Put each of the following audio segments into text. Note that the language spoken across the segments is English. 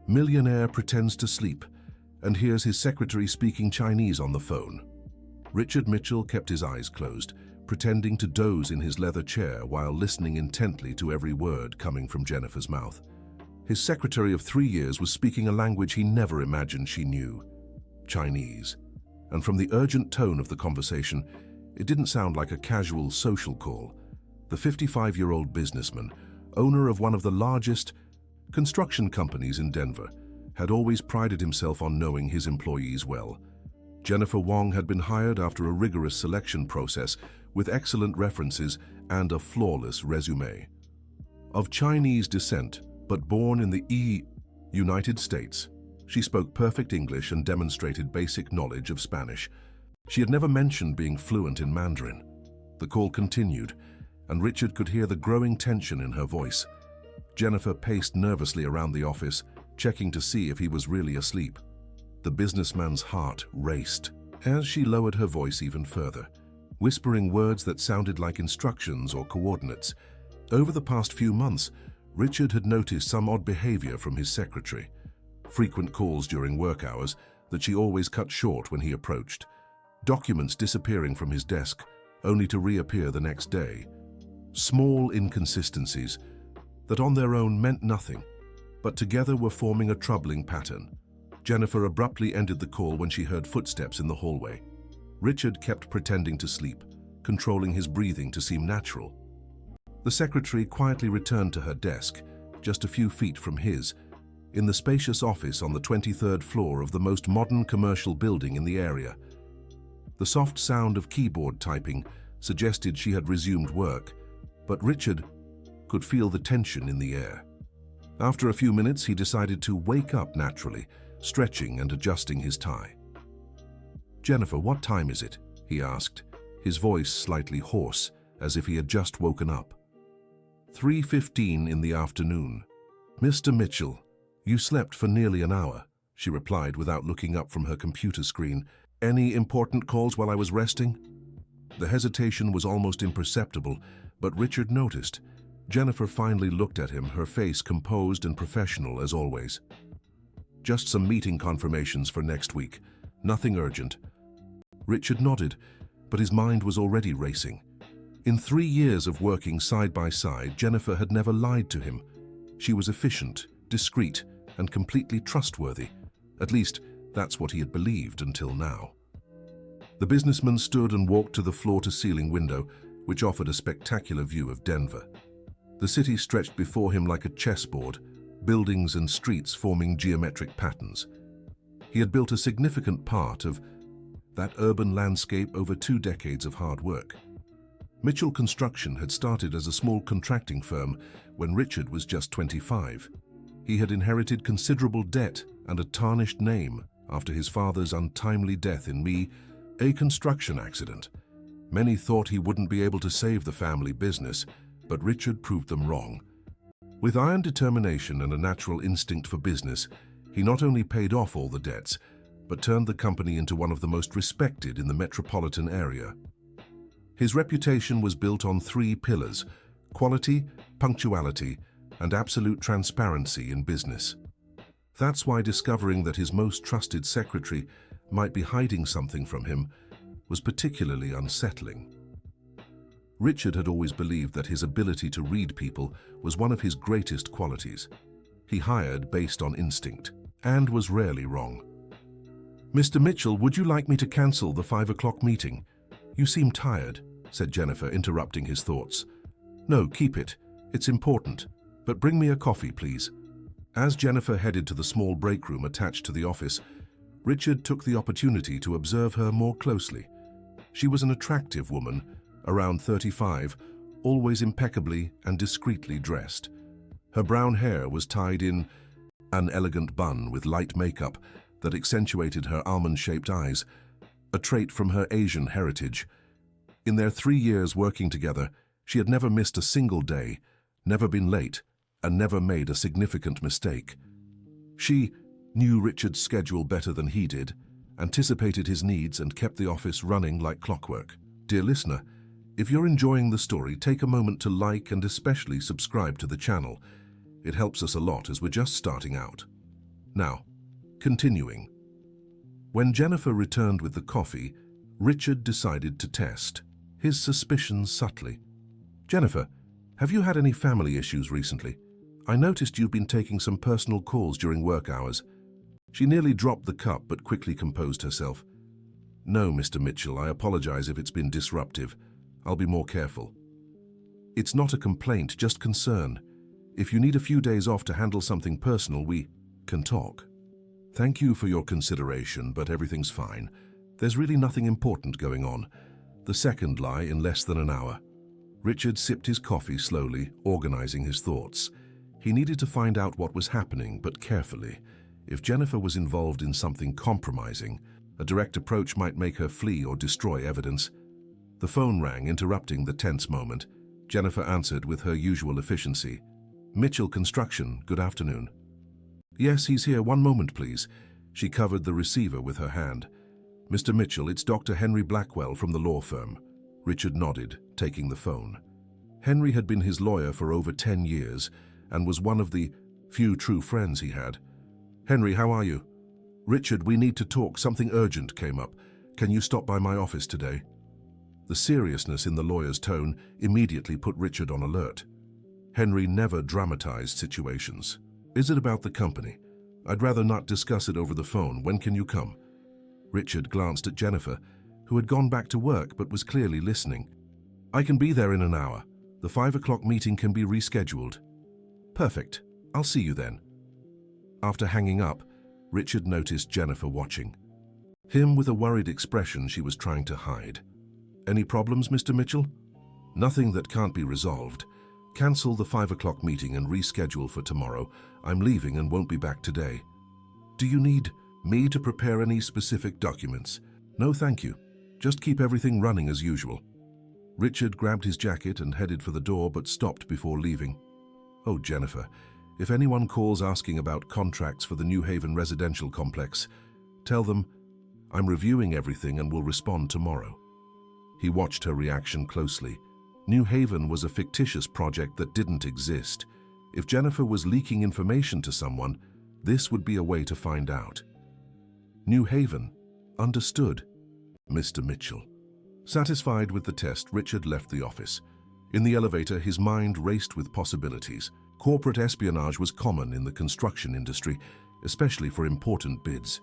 Millionaire pretends to sleep and hears his secretary speaking Chinese on the phone. Richard Mitchell kept his eyes closed, pretending to doze in his leather chair while listening intently to every word coming from Jennifer's mouth. His secretary of 3 years was speaking a language he never imagined she knew, Chinese. And from the urgent tone of the conversation, it didn't sound like a casual social call. The 55-year-old businessman, owner of one of the largest construction companies in Denver, had always prided himself on knowing his employees well. Jennifer Wong had been hired after a rigorous selection process with excellent references and a flawless resume. Of Chinese descent, but born in the United States, she spoke perfect English and demonstrated basic knowledge of Spanish. She had never mentioned being fluent in Mandarin. The call continued, and Richard could hear the growing tension in her voice. Jennifer paced nervously around the office, checking to see if he was really asleep. The businessman's heart raced as she lowered her voice even further, whispering words that sounded like instructions or coordinates. Over the past few months, Richard had noticed some odd behavior from his secretary. Frequent calls during work hours that she always cut short when he approached. Documents disappearing from his desk, only to reappear the next day. Small inconsistencies that on their own meant nothing, but together were forming a troubling pattern. Jennifer abruptly ended the call when she heard footsteps in the hallway. Richard kept pretending to sleep, controlling his breathing to seem natural. The secretary quietly returned to her desk, just a few feet from his, in the spacious office on the 23rd floor of the most modern commercial building in the area. The soft sound of keyboard typing suggested she had resumed work, but Richard could feel the tension in the air. After a few minutes, he decided to wake up naturally, stretching and adjusting his tie. "Jennifer, what time is it?" he asked, his voice slightly hoarse, as if he had just woken up. 3:15 in the afternoon. "Mr. Mitchell, you slept for nearly an hour," she replied without looking up from her computer screen. "Any important calls while I was resting?" The hesitation was almost imperceptible, but Richard noticed. Jennifer finally looked at him, her face composed and professional as always. "Just some meeting confirmations for next week. Nothing urgent." Richard nodded, but his mind was already racing. In 3 years of working side by side, Jennifer had never lied to him. She was efficient, discreet, and completely trustworthy. At least, that's what he had believed until now. The businessman stood and walked to the floor-to-ceiling window, which offered a spectacular view of Denver. The city stretched before him like a chessboard, buildings and streets forming geometric patterns. He had built a significant part of that urban landscape over 2 decades of hard work. Mitchell Construction had started as a small contracting firm when Richard was just 25. He had inherited considerable debt and a tarnished name after his father's untimely death in a construction accident. Many thought he wouldn't be able to save the family business, but Richard proved them wrong. With iron determination and a natural instinct for business, he not only paid off all the debts, but turned the company into one of the most respected in the metropolitan area. His reputation was built on 3 pillars: quality, punctuality, and absolute transparency in business. That's why discovering that his most trusted secretary might be hiding something from him was particularly unsettling. Richard had always believed that his ability to read people was one of his greatest qualities. He hired based on instinct, and was rarely wrong. "Mr. Mitchell, would you like me to cancel the 5 o'clock meeting? You seem tired," said Jennifer, interrupting his thoughts. "No, keep it. It's important. But bring me a coffee, please." As Jennifer headed to the small break room attached to the office, Richard took the opportunity to observe her more closely. She was an attractive woman, around 35, always impeccably and discreetly dressed. Her brown hair was tied in an elegant bun with light makeup that accentuated her almond-shaped eyes, a trait from her Asian heritage. In their 3 years working together, she had never missed a single day, never been late, and never made a significant mistake. She knew Richard's schedule better than he did, anticipated his needs, and kept the office running like clockwork. Dear listener, if you're enjoying the story, take a moment to like and especially subscribe to the channel. It helps us a lot as we're just starting out. Now, continuing. When Jennifer returned with the coffee, Richard decided to test his suspicions subtly. Jennifer, have you had any family issues recently? I noticed you've been taking some personal calls during work hours. She nearly dropped the cup but quickly composed herself. No, Mr. Mitchell, I apologize if it's been disruptive. I'll be more careful. It's not a complaint, just concern. If you need a few days off to handle something personal, we can talk. Thank you for your consideration, but everything's fine. There's really nothing important going on. The second lie in less than an hour. Richard sipped his coffee slowly, organizing his thoughts. He needed to find out what was happening, but carefully. If Jennifer was involved in something compromising, a direct approach might make her flee or destroy evidence. The phone rang, interrupting the tense moment. Jennifer answered with her usual efficiency. Mitchell Construction, good afternoon. Yes, he's here. One moment, please. She covered the receiver with her hand. Mr. Mitchell, it's Dr. Henry Blackwell from the law firm. Richard nodded, taking the phone. Henry had been his lawyer for over 10 years and was one of the few true friends he had. Henry, how are you? Richard, we need to talk. Something urgent came up. Can you stop by my office today? The seriousness in the lawyer's tone immediately put Richard on alert. Henry never dramatized situations. Is it about the company? I'd rather not discuss it over the phone. When can you come? Richard glanced at Jennifer, who had gone back to work but was clearly listening. I can be there in an hour. The 5 o'clock meeting can be rescheduled. Perfect. I'll see you then. After hanging up, Richard noticed Jennifer watching. Him with a worried expression she was trying to hide. Any problems, Mr. Mitchell? Nothing that can't be resolved. Cancel the 5 o'clock meeting and reschedule for tomorrow. I'm leaving and won't be back today. Do you need me to prepare any specific documents? No, thank you. Just keep everything running as usual. Richard grabbed his jacket and headed for the door but stopped before leaving. Oh, Jennifer, if anyone calls asking about contracts for the New Haven residential complex, tell them I'm reviewing everything and will respond tomorrow. He watched her reaction closely. New Haven was a fictitious project that didn't exist. If Jennifer was leaking information to someone, this would be a way to find out. New Haven. Understood. Mr. Mitchell. Satisfied with the test, Richard left the office. In the elevator, his mind raced with possibilities. Corporate espionage was common in the construction industry, especially for important bids.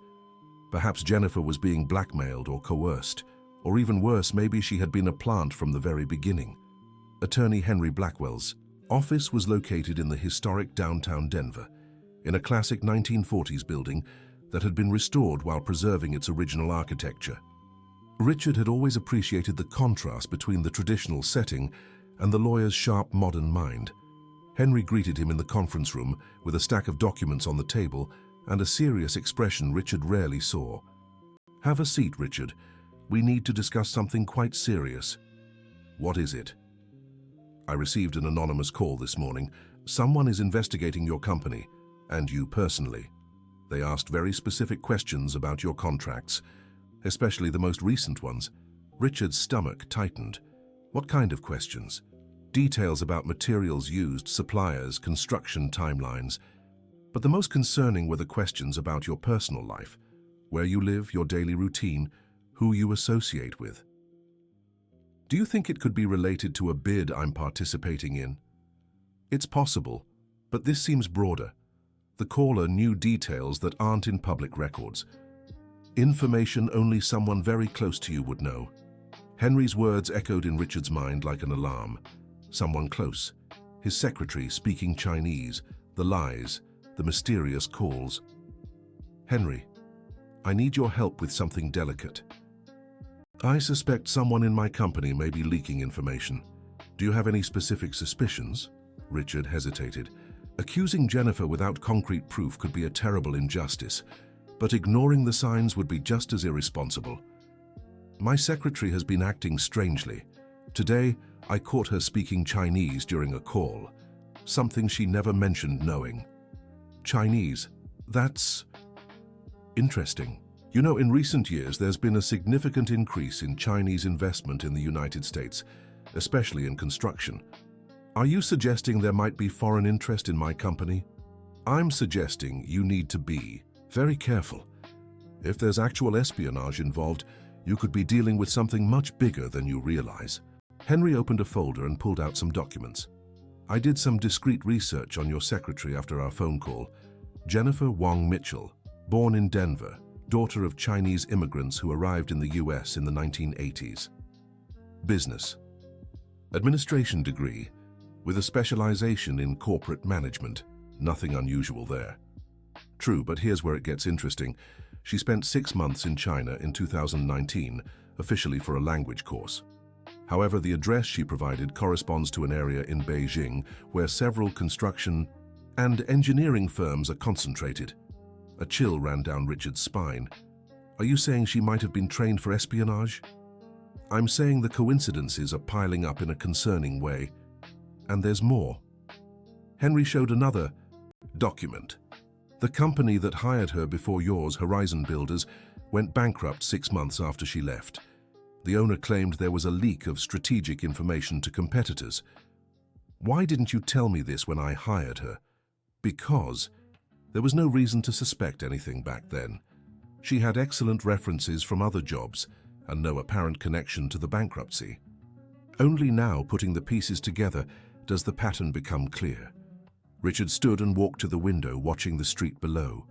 Perhaps Jennifer was being blackmailed or coerced, or even worse, maybe she had been a plant from the very beginning. Attorney Henry Blackwell's office was located in the historic downtown Denver, in a classic 1940s building that had been restored while preserving its original architecture. Richard had always appreciated the contrast between the traditional setting and the lawyer's sharp modern mind. Henry greeted him in the conference room with a stack of documents on the table and a serious expression Richard rarely saw. Have a seat, Richard. We need to discuss something quite serious. What is it? I received an anonymous call this morning. Someone is investigating your company, and you personally. They asked very specific questions about your contracts, especially the most recent ones. Richard's stomach tightened. What kind of questions? Details about materials used, suppliers, construction timelines. But the most concerning were the questions about your personal life, where you live, your daily routine, who you associate with. Do you think it could be related to a bid I'm participating in? It's possible, but this seems broader. The caller knew details that aren't in public records. Information only someone very close to you would know. Henry's words echoed in Richard's mind like an alarm. Someone close. His secretary speaking Chinese, the lies, the mysterious calls. Henry, I need your help with something delicate. I suspect someone in my company may be leaking information. Do you have any specific suspicions? Richard hesitated. Accusing Jennifer without concrete proof could be a terrible injustice, but ignoring the signs would be just as irresponsible. My secretary has been acting strangely. Today, I caught her speaking Chinese during a call, something she never mentioned knowing. Chinese, that's interesting. You know, in recent years, there's been a significant increase in Chinese investment in the United States, especially in construction. Are you suggesting there might be foreign interest in my company? I'm suggesting you need to be very careful. If there's actual espionage involved, you could be dealing with something much bigger than you realize. Henry opened a folder and pulled out some documents. I did some discreet research on your secretary after our phone call. Jennifer Wong Mitchell, born in Denver, daughter of Chinese immigrants who arrived in the US in the 1980s. Business. Administration degree, with a specialization in corporate management. Nothing unusual there. True, but here's where it gets interesting. She spent 6 months in China in 2019, officially for a language course. However, the address she provided corresponds to an area in Beijing where several construction and engineering firms are concentrated. A chill ran down Richard's spine. Are you saying she might have been trained for espionage? I'm saying the coincidences are piling up in a concerning way. And there's more. Henry showed another document. The company that hired her before yours, Horizon Builders, went bankrupt 6 months after she left. The owner claimed there was a leak of strategic information to competitors. Why didn't you tell me this when I hired her? Because there was no reason to suspect anything back then. She had excellent references from other jobs and no apparent connection to the bankruptcy. Only now, putting the pieces together, does the pattern become clear. Richard stood and walked to the window, watching the street below.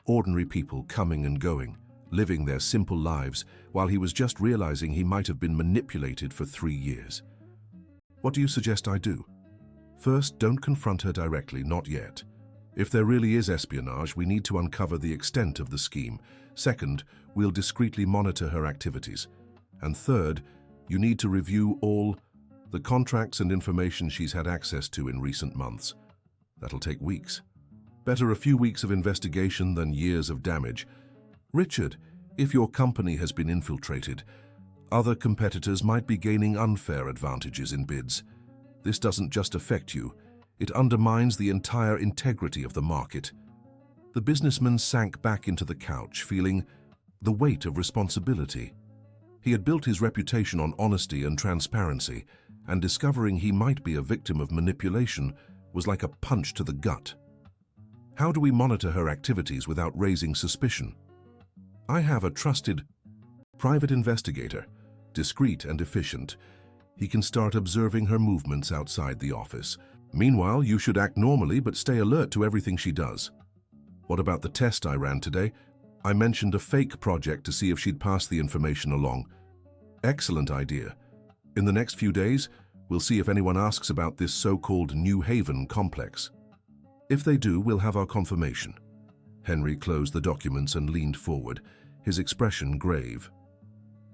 Ordinary people coming and going, living their simple lives, while he was just realizing he might have been manipulated for 3 years. What do you suggest I do? First, don't confront her directly, not yet. If there really is espionage, we need to uncover the extent of the scheme. Second, we'll discreetly monitor her activities. And third, you need to review all the contracts and information she's had access to in recent months. That'll take weeks. Better a few weeks of investigation than years of damage. Richard, if your company has been infiltrated, other competitors might be gaining unfair advantages in bids. This doesn't just affect you, it undermines the entire integrity of the market. The businessman sank back into the couch, feeling the weight of responsibility. He had built his reputation on honesty and transparency, and discovering he might be a victim of manipulation was like a punch to the gut. How do we monitor her activities without raising suspicion? I have a trusted private investigator, discreet and efficient. He can start observing her movements outside the office. Meanwhile, you should act normally but stay alert to everything she does. What about the test I ran today? I mentioned a fake project to see if she'd pass the information along. Excellent idea. In the next few days, we'll see if anyone asks about this so-called New Haven complex. If they do, we'll have our confirmation. Henry closed the documents and leaned forward, his expression grave.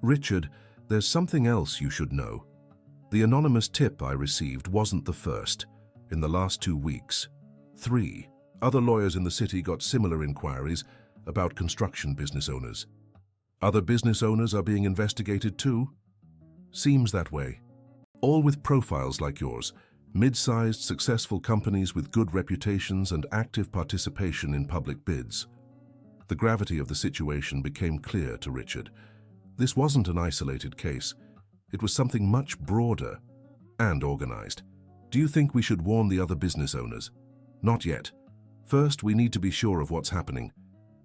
Richard, there's something else you should know. The anonymous tip I received wasn't the first. In the last 2 weeks, 3 other lawyers in the city got similar inquiries about construction business owners. Other business owners are being investigated too? Seems that way. All with profiles like yours, mid-sized, successful companies with good reputations and active participation in public bids. The gravity of the situation became clear to Richard. This wasn't an isolated case. It was something much broader and organized. Do you think we should warn the other business owners? Not yet. First, we need to be sure of what's happening.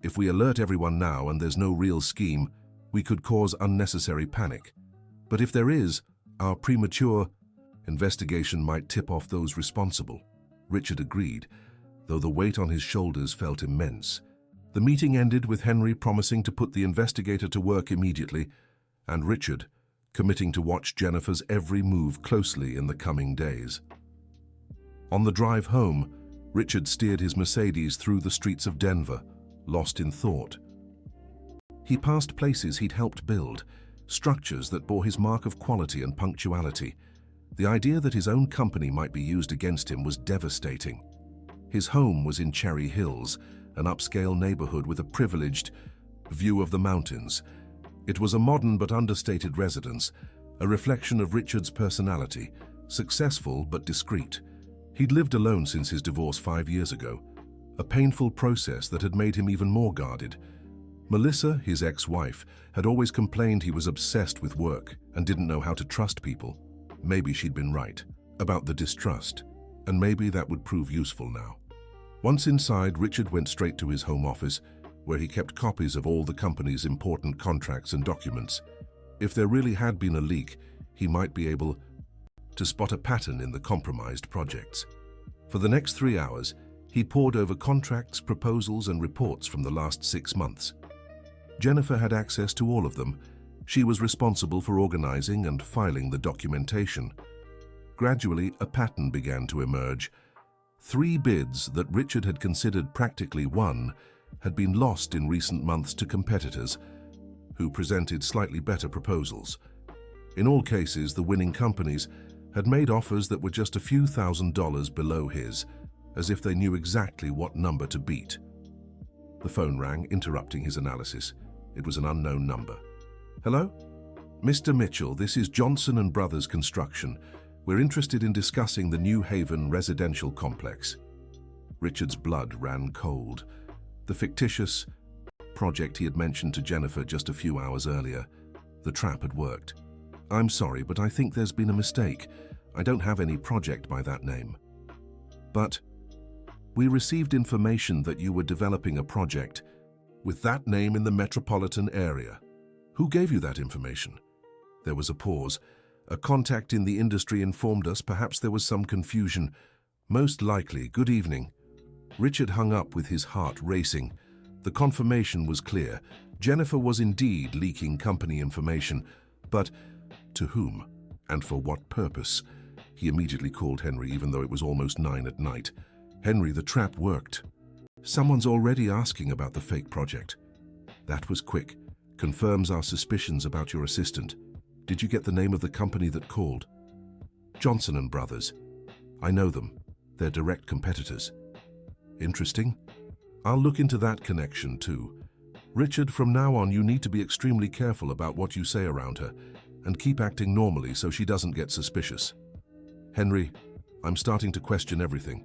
If we alert everyone now and there's no real scheme, we could cause unnecessary panic. But if there is, our premature investigation might tip off those responsible. Richard agreed, though the weight on his shoulders felt immense. The meeting ended with Henry promising to put the investigator to work immediately, and Richard committing to watch Jennifer's every move closely in the coming days. On the drive home, Richard steered his Mercedes through the streets of Denver, lost in thought. He passed places he'd helped build, structures that bore his mark of quality and punctuality. The idea that his own company might be used against him was devastating. His home was in Cherry Hills, an upscale neighborhood with a privileged view of the mountains. It was a modern but understated residence, a reflection of Richard's personality, successful but discreet. He'd lived alone since his divorce 5 years ago, a painful process that had made him even more guarded. Melissa, his ex-wife, had always complained he was obsessed with work and didn't know how to trust people. Maybe she'd been right about the distrust, and maybe that would prove useful now. Once inside, Richard went straight to his home office, where he kept copies of all the company's important contracts and documents. If there really had been a leak, he might be able to spot a pattern in the compromised projects. For the next 3 hours, he pored over contracts, proposals, and reports from the last 6 months. Jennifer had access to all of them. She was responsible for organizing and filing the documentation. Gradually, a pattern began to emerge. 3 bids that Richard had considered practically won had been lost in recent months to competitors who presented slightly better proposals. In all cases, the winning companies had made offers that were just a few $1,000s below his, as if they knew exactly what number to beat. The phone rang, interrupting his analysis. It was an unknown number. "Hello? Mr. Mitchell, this is Johnson & Brothers Construction. We're interested in discussing the New Haven residential complex." Richard's blood ran cold. The fictitious project he had mentioned to Jennifer just a few hours earlier. The trap had worked. "I'm sorry, but I think there's been a mistake. I don't have any project by that name." "But we received information that you were developing a project with that name in the metropolitan area. Who gave you that information?" There was a pause. "A contact in the industry informed us. Perhaps there was some confusion." "Most likely. Good evening." Richard hung up with his heart racing. The confirmation was clear. Jennifer was indeed leaking company information, but to whom and for what purpose? He immediately called Henry, even though it was almost 9 at night. "Henry, the trap worked. Someone's already asking about the fake project." "That was quick. Confirms our suspicions about your assistant. Did you get the name of the company that called?" "Johnson & Brothers. I know them. They're direct competitors." "Interesting. I'll look into that connection too. Richard, from now on you need to be extremely careful about what you say around her and keep acting normally so she doesn't get suspicious." "Henry, I'm starting to question everything.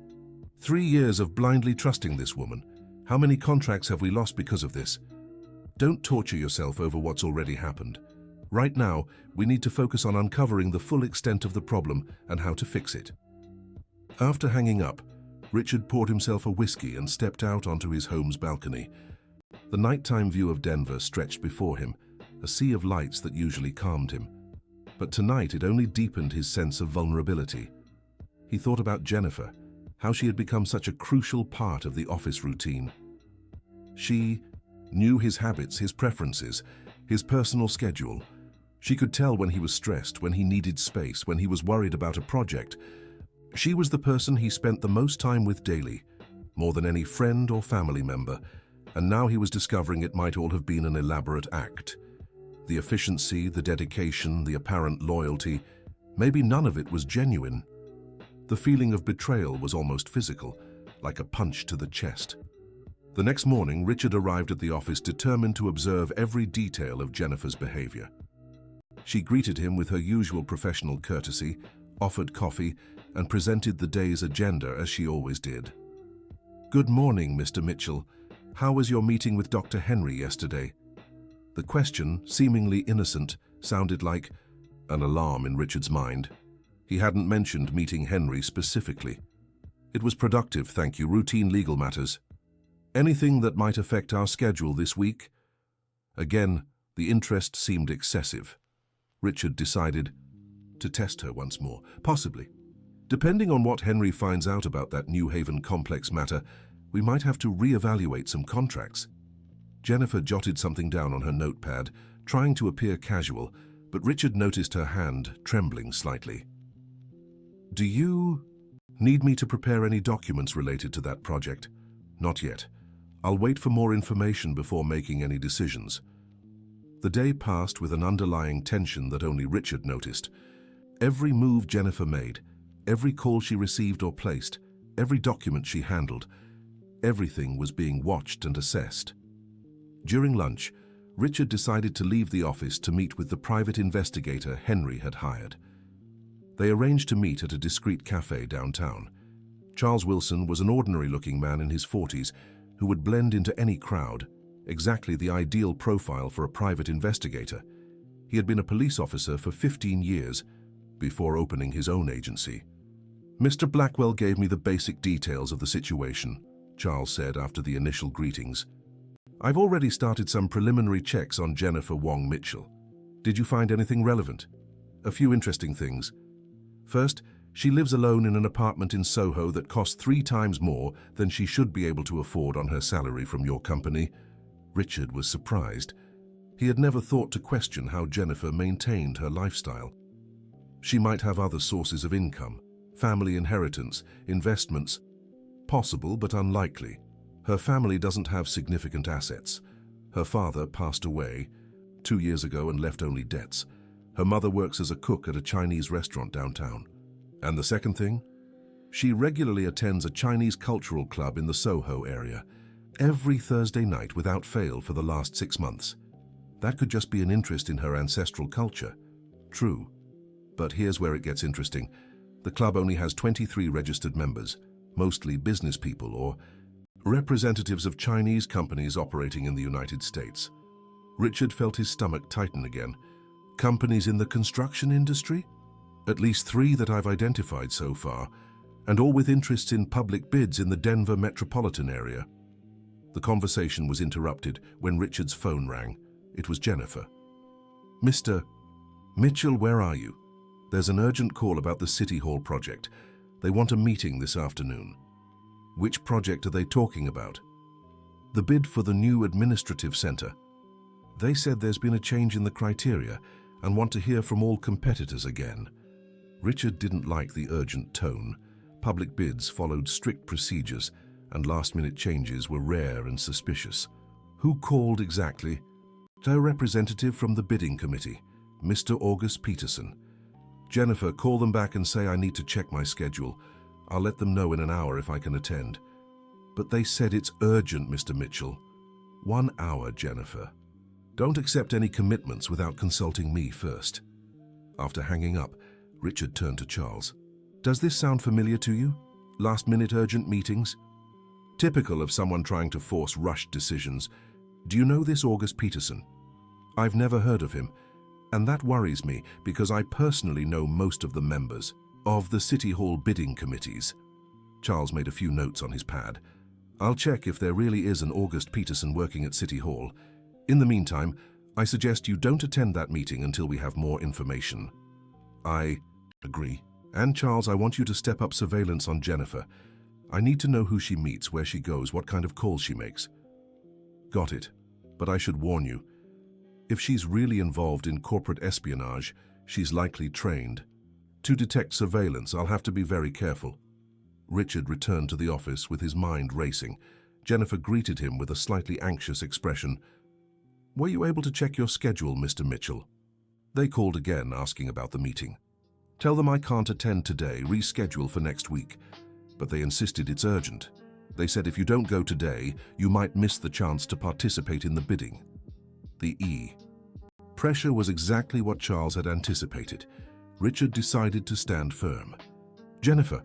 3 years of blindly trusting this woman. How many contracts have we lost because of this? Don't torture yourself over what's already happened. Right now, we need to focus on uncovering the full extent of the problem and how to fix it." After hanging up, Richard poured himself a whiskey and stepped out onto his home's balcony. The nighttime view of Denver stretched before him, a sea of lights that usually calmed him. But tonight it only deepened his sense of vulnerability. He thought about Jennifer, how she had become such a crucial part of the office routine. She knew his habits, his preferences, his personal schedule. She could tell when he was stressed, when he needed space, when he was worried about a project. She was the person he spent the most time with daily, more than any friend or family member, and now he was discovering it might all have been an elaborate act. The efficiency, the dedication, the apparent loyalty, maybe none of it was genuine. The feeling of betrayal was almost physical, like a punch to the chest. The next morning, Richard arrived at the office determined to observe every detail of Jennifer's behavior. She greeted him with her usual professional courtesy, offered coffee, and presented the day's agenda as she always did. "Good morning, Mr. Mitchell. How was your meeting with Dr. Henry yesterday?" The question, seemingly innocent, sounded like an alarm in Richard's mind. He hadn't mentioned meeting Henry specifically. "It was productive, thank you. Routine legal matters." "Anything that might affect our schedule this week?" Again, the interest seemed excessive. Richard decided to test her once more. "Possibly. Depending on what Henry finds out about that New Haven complex matter, we might have to reevaluate some contracts." Jennifer jotted something down on her notepad, trying to appear casual, but Richard noticed her hand trembling slightly. "Do you need me to prepare any documents related to that project?" "Not yet. I'll wait for more information before making any decisions." The day passed with an underlying tension that only Richard noticed. Every move Jennifer made, every call she received or placed, every document she handled, everything was being watched and assessed. During lunch, Richard decided to leave the office to meet with the private investigator Henry had hired. They arranged to meet at a discreet cafe downtown. Charles Wilson was an ordinary-looking man in his 40s who would blend into any crowd, exactly the ideal profile for a private investigator. He had been a police officer for 15 years before opening his own agency. "Mr. Blackwell gave me the basic details of the situation," Charles said after the initial greetings. "I've already started some preliminary checks on Jennifer Wong Mitchell. Did you find anything relevant?" "A few interesting things. First, she lives alone in an apartment in Soho that costs 3 times more than she should be able to afford on her salary from your company." Richard was surprised. He had never thought to question how Jennifer maintained her lifestyle. She might have other sources of income, family inheritance, investments. Possible, but unlikely. Her family doesn't have significant assets. Her father passed away 2 years ago and left only debts. Her mother works as a cook at a Chinese restaurant downtown. And the second thing? She regularly attends a Chinese cultural club in the Soho area, every Thursday night without fail for the last 6 months. That could just be an interest in her ancestral culture. True. But here's where it gets interesting. The club only has 23 registered members, mostly business people or representatives of Chinese companies operating in the United States. Richard felt his stomach tighten again. Companies in the construction industry? At least 3 that I've identified so far, and all with interests in public bids in the Denver metropolitan area. The conversation was interrupted when Richard's phone rang. It was Jennifer. "Mr. Mitchell, where are you? There's an urgent call about the City Hall project. They want a meeting this afternoon." "Which project are they talking about?" "The bid for the new administrative center. They said there's been a change in the criteria and want to hear from all competitors again." Richard didn't like the urgent tone. Public bids followed strict procedures, and last-minute changes were rare and suspicious. "Who called exactly?" "A representative from the bidding committee, Mr. August Peterson." "Jennifer, call them back and say I need to check my schedule. I'll let them know in an hour if I can attend." "But they said it's urgent, Mr. Mitchell." "1 hour, Jennifer. Don't accept any commitments without consulting me first." After hanging up, Richard turned to Charles. "Does this sound familiar to you? Last-minute urgent meetings? Typical of someone trying to force rushed decisions. Do you know this August Peterson?" "I've never heard of him, and that worries me because I personally know most of the members of the City Hall bidding committees." Charles made a few notes on his pad. "I'll check if there really is an August Peterson working at City Hall. In the meantime, I suggest you don't attend that meeting until we have more information." "I agree. And Charles, I want you to step up surveillance on Jennifer. I need to know who she meets, where she goes, what kind of calls she makes." "Got it. But I should warn you. If she's really involved in corporate espionage, she's likely trained. To detect surveillance, I'll have to be very careful." Richard returned to the office with his mind racing. Jennifer greeted him with a slightly anxious expression. "Were you able to check your schedule, Mr. Mitchell?" They called again, asking about the meeting. "Tell them I can't attend today, reschedule for next week." But they insisted it's urgent. They said if you don't go today, you might miss the chance to participate in the bidding. The pressure was exactly what Charles had anticipated. Richard decided to stand firm. "Jennifer,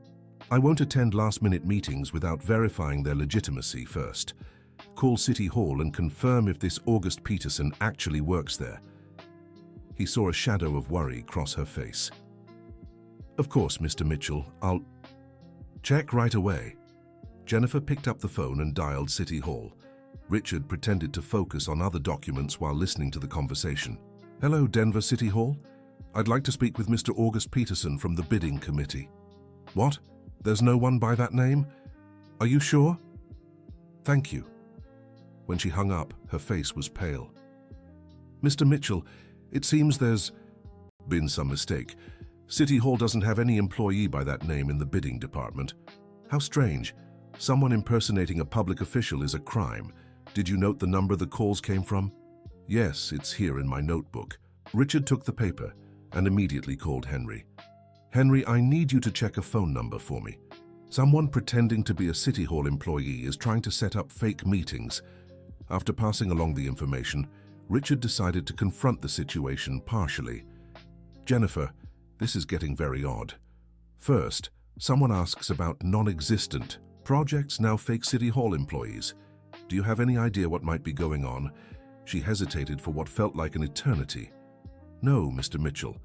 I won't attend last-minute meetings without verifying their legitimacy first. Call City Hall and confirm if this August Peterson actually works there." He saw a shadow of worry cross her face. "Of course, Mr. Mitchell, I'll check right away." Jennifer picked up the phone and dialed City Hall. Richard pretended to focus on other documents while listening to the conversation. "Hello, Denver City Hall. I'd like to speak with Mr. August Peterson from the bidding committee." "What? There's no one by that name? Are you sure?" "Thank you." When she hung up, her face was pale. "Mr. Mitchell, it seems there's been some mistake. City Hall doesn't have any employee by that name in the bidding department." "How strange. Someone impersonating a public official is a crime. Did you note the number the calls came from?" "Yes, it's here in my notebook." Richard took the paper and immediately called Henry. "Henry, I need you to check a phone number for me. Someone pretending to be a City Hall employee is trying to set up fake meetings." After passing along the information, Richard decided to confront the situation partially. "Jennifer, this is getting very odd. First, someone asks about non-existent projects, now fake City Hall employees. Do you have any idea what might be going on?" She hesitated for what felt like an eternity. "No, Mr. Mitchell,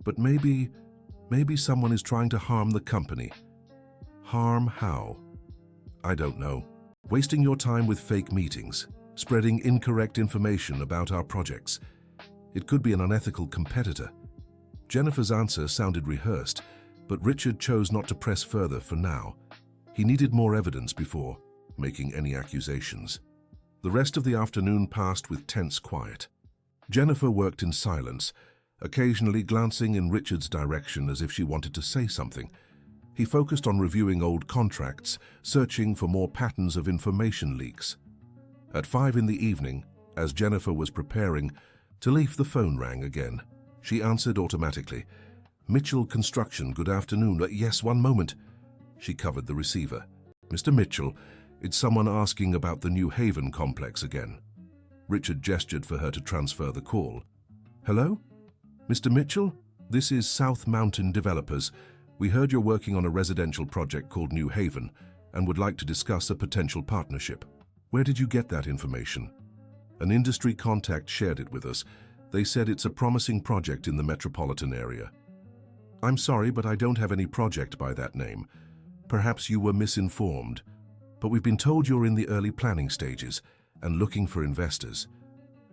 but maybe someone is trying to harm the company." "Harm how?" "I don't know. wasting your time with fake meetings, spreading incorrect information about our projects. It could be an unethical competitor. Jennifer's answer sounded rehearsed, but Richard chose not to press further for now. He needed more evidence before making any accusations. The rest of the afternoon passed with tense quiet. Jennifer worked in silence, occasionally glancing in Richard's direction as if she wanted to say something. He focused on reviewing old contracts, searching for more patterns of information leaks. At 5 in the evening, as Jennifer was preparing to leave, the phone rang again. She answered automatically. "Mitchell Construction, good afternoon. Yes, one moment." She covered the receiver. "Mr. Mitchell, it's someone asking about the New Haven complex again." Richard gestured for her to transfer the call. "Hello? Mr. Mitchell? This is South Mountain Developers. We heard you're working on a residential project called New Haven and would like to discuss a potential partnership. Where did you get that information?" "An industry contact shared it with us. They said it's a promising project in the metropolitan area." "I'm sorry, but I don't have any project by that name. Perhaps you were misinformed. But we've been told you're in the early planning stages and looking for investors."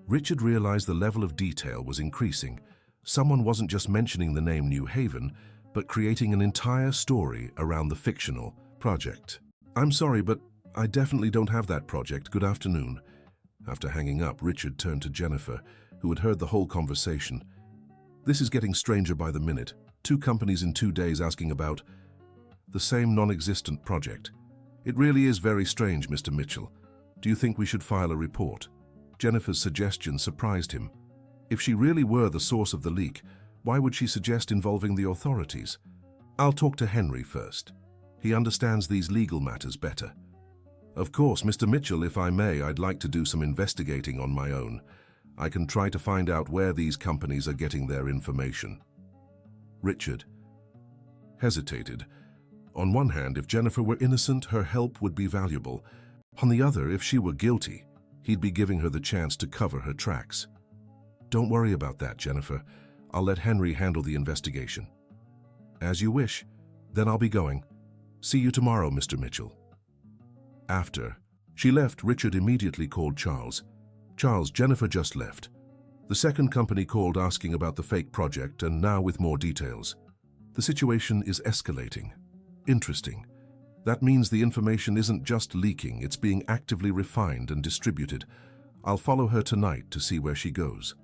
Richard realized the level of detail was increasing. Someone wasn't just mentioning the name New Haven, but creating an entire story around the fictional project. "I'm sorry, but I definitely don't have that project. Good afternoon." After hanging up, Richard turned to Jennifer, who had heard the whole conversation. "This is getting stranger by the minute. 2 companies in 2 days asking about the same non-existent project. It really is very strange, Mr. Mitchell. Do you think we should file a report?" Jennifer's suggestion surprised him. If she really were the source of the leak, why would she suggest involving the authorities? "I'll talk to Henry first. He understands these legal matters better." "Of course, Mr. Mitchell, if I may, I'd like to do some investigating on my own. I can try to find out where these companies are getting their information." Richard hesitated. On one hand, if Jennifer were innocent, her help would be valuable. On the other, if she were guilty, he'd be giving her the chance to cover her tracks. "Don't worry about that, Jennifer. I'll let Henry handle the investigation." "As you wish. Then I'll be going. See you tomorrow, Mr. Mitchell." After she left, Richard immediately called Charles. "Charles, Jennifer just left. The second company called asking about the fake project, and now with more details. The situation is escalating." "Interesting. That means the information isn't just leaking, it's being actively refined and distributed. I'll follow her tonight to see where she goes."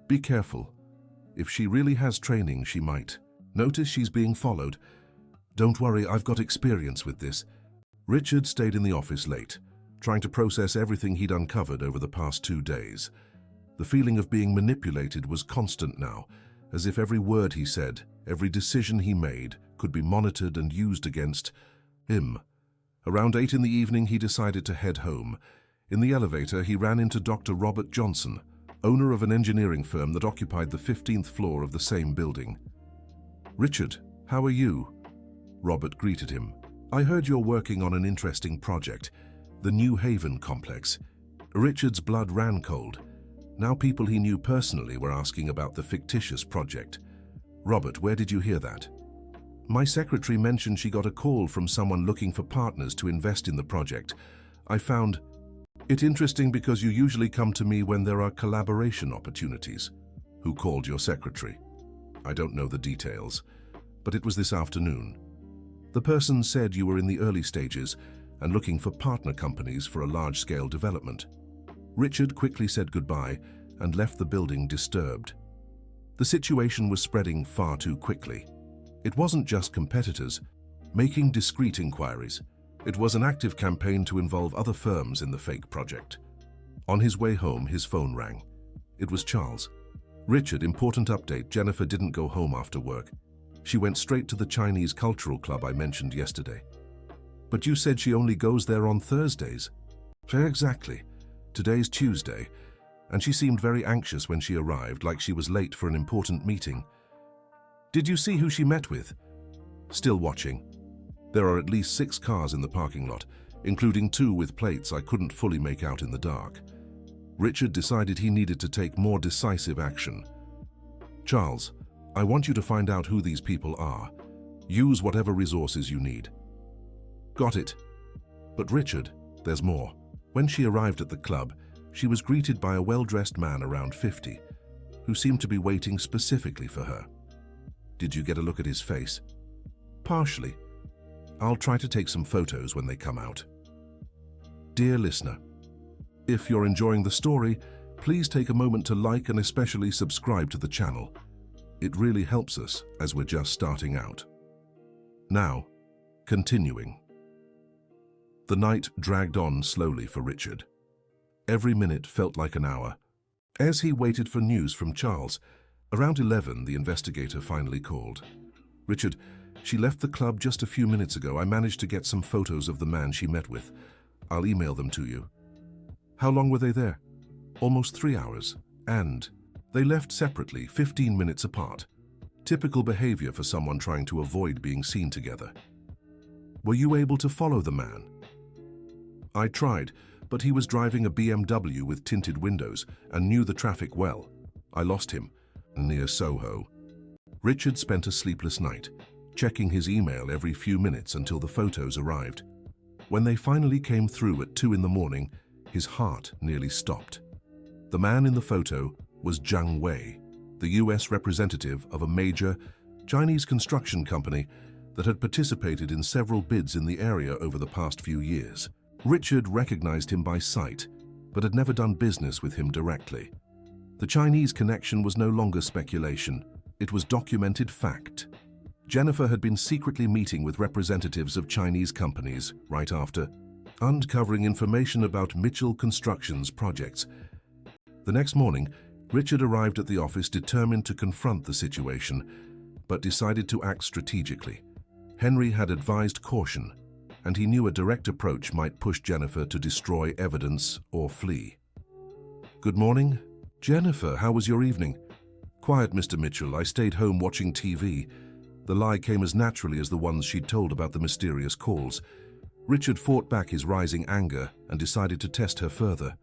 "Be careful. If she really has training, she might notice she's being followed." "Don't worry, I've got experience with this." Richard stayed in the office late, trying to process everything he'd uncovered over the past 2 days. The feeling of being manipulated was constant now, as if every word he said, every decision he made, could be monitored and used against him. Around 8 in the evening, he decided to head home. In the elevator, he ran into Dr. Robert Johnson, owner of an engineering firm that occupied the 15th floor of the same building. "Richard, how are you?" Robert greeted him. "I heard you're working on an interesting project, the New Haven complex." Richard's blood ran cold. Now people he knew personally were asking about the fictitious project. "Robert, where did you hear that?" "My secretary mentioned she got a call from someone looking for partners to invest in the project. I found it interesting because you usually come to me when there are collaboration opportunities." "Who called your secretary?" "I don't know the details, but it was this afternoon. The person said you were in the early stages and looking for partner companies for a large-scale development." Richard quickly said goodbye and left the building disturbed. The situation was spreading far too quickly. It wasn't just competitors making discreet inquiries. It was an active campaign to involve other firms in the fake project. On his way home, his phone rang. It was Charles. "Richard, important update. Jennifer didn't go home after work. She went straight to the Chinese cultural club I mentioned yesterday." "But you said she only goes there on Thursdays." "Exactly. Today's Tuesday, and she seemed very anxious when she arrived, like she was late for an important meeting." "Did you see who she met with?" "Still watching. There are at least 6 cars in the parking lot, including 2 with plates I couldn't fully make out in the dark." Richard decided he needed to take more decisive action. "Charles, I want you to find out who these people are. Use whatever resources you need." "Got it. But Richard, there's more. When she arrived at the club, she was greeted by a well-dressed man around 50, who seemed to be waiting specifically for her. Did you get a look at his face? Partially. I'll try to take some photos when they come out. Dear listener, if you're enjoying the story, please take a moment to like and especially subscribe to the channel. It really helps us as we're just starting out. Now, continuing. The night dragged on slowly for Richard. Every minute felt like an hour. As he waited for news from Charles, around 11, the investigator finally called. Richard, she left the club just a few minutes ago. I managed to get some photos of the man she met with. I'll email them to you. How long were they there? Almost 3 hours. And they left separately, 15 minutes apart. Typical behavior for someone trying to avoid being seen together. Were you able to follow the man? I tried, but he was driving a BMW with tinted windows and knew the traffic well. I lost him, near Soho. Richard spent a sleepless night, checking his email every few minutes until the photos arrived. When they finally came through at 2 in the morning, his heart nearly stopped. The man in the photo was Zhang Wei, the US representative of a major Chinese construction company that had participated in several bids in the area over the past few years. Richard recognized him by sight, but had never done business with him directly. The Chinese connection was no longer speculation, it was documented fact. Jennifer had been secretly meeting with representatives of Chinese companies right after, uncovering information about Mitchell Construction's projects. The next morning, Richard arrived at the office determined to confront the situation, but decided to act strategically. Henry had advised caution, and he knew a direct approach might push Jennifer to destroy evidence or flee. Good morning. Jennifer, how was your evening? Quiet, Mr. Mitchell. I stayed home watching TV. The lie came as naturally as the ones she'd told about the mysterious calls. Richard fought back his rising anger and decided to test her further.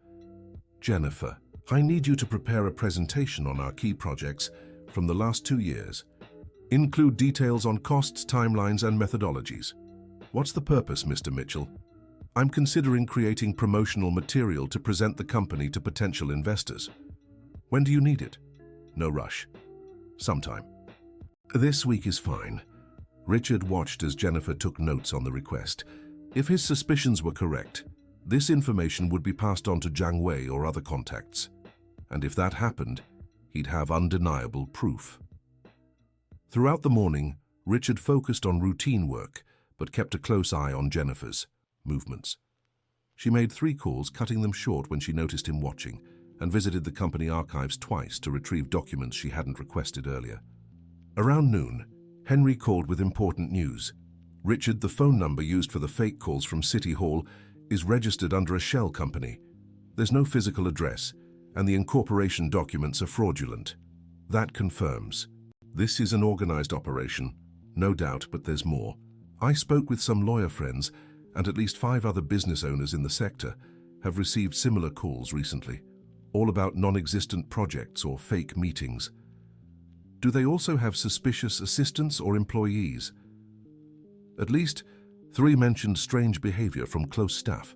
Jennifer, I need you to prepare a presentation on our key projects from the last 2 years. Include details on costs, timelines, and methodologies. What's the purpose, Mr. Mitchell? I'm considering creating promotional material to present the company to potential investors. When do you need it? No rush. Sometime. This week is fine. Richard watched as Jennifer took notes on the request. If his suspicions were correct, this information would be passed on to Zhang Wei or other contacts. And if that happened, he'd have undeniable proof. Throughout the morning, Richard focused on routine work, but kept a close eye on Jennifer's movements. She made 3 calls, cutting them short when she noticed him watching, and visited the company archives twice to retrieve documents she hadn't requested earlier. Around noon, Henry called with important news. Richard, the phone number used for the fake calls from City Hall, is registered under a shell company. There's no physical address, and the incorporation documents are fraudulent. That confirms. This is an organized operation, no doubt, but there's more. I spoke with some lawyer friends, and at least 5 other business owners in the sector have received similar calls recently, all about non-existent projects or fake meetings. Do they also have suspicious assistants or employees? At least 3 mentioned strange behavior from close staff.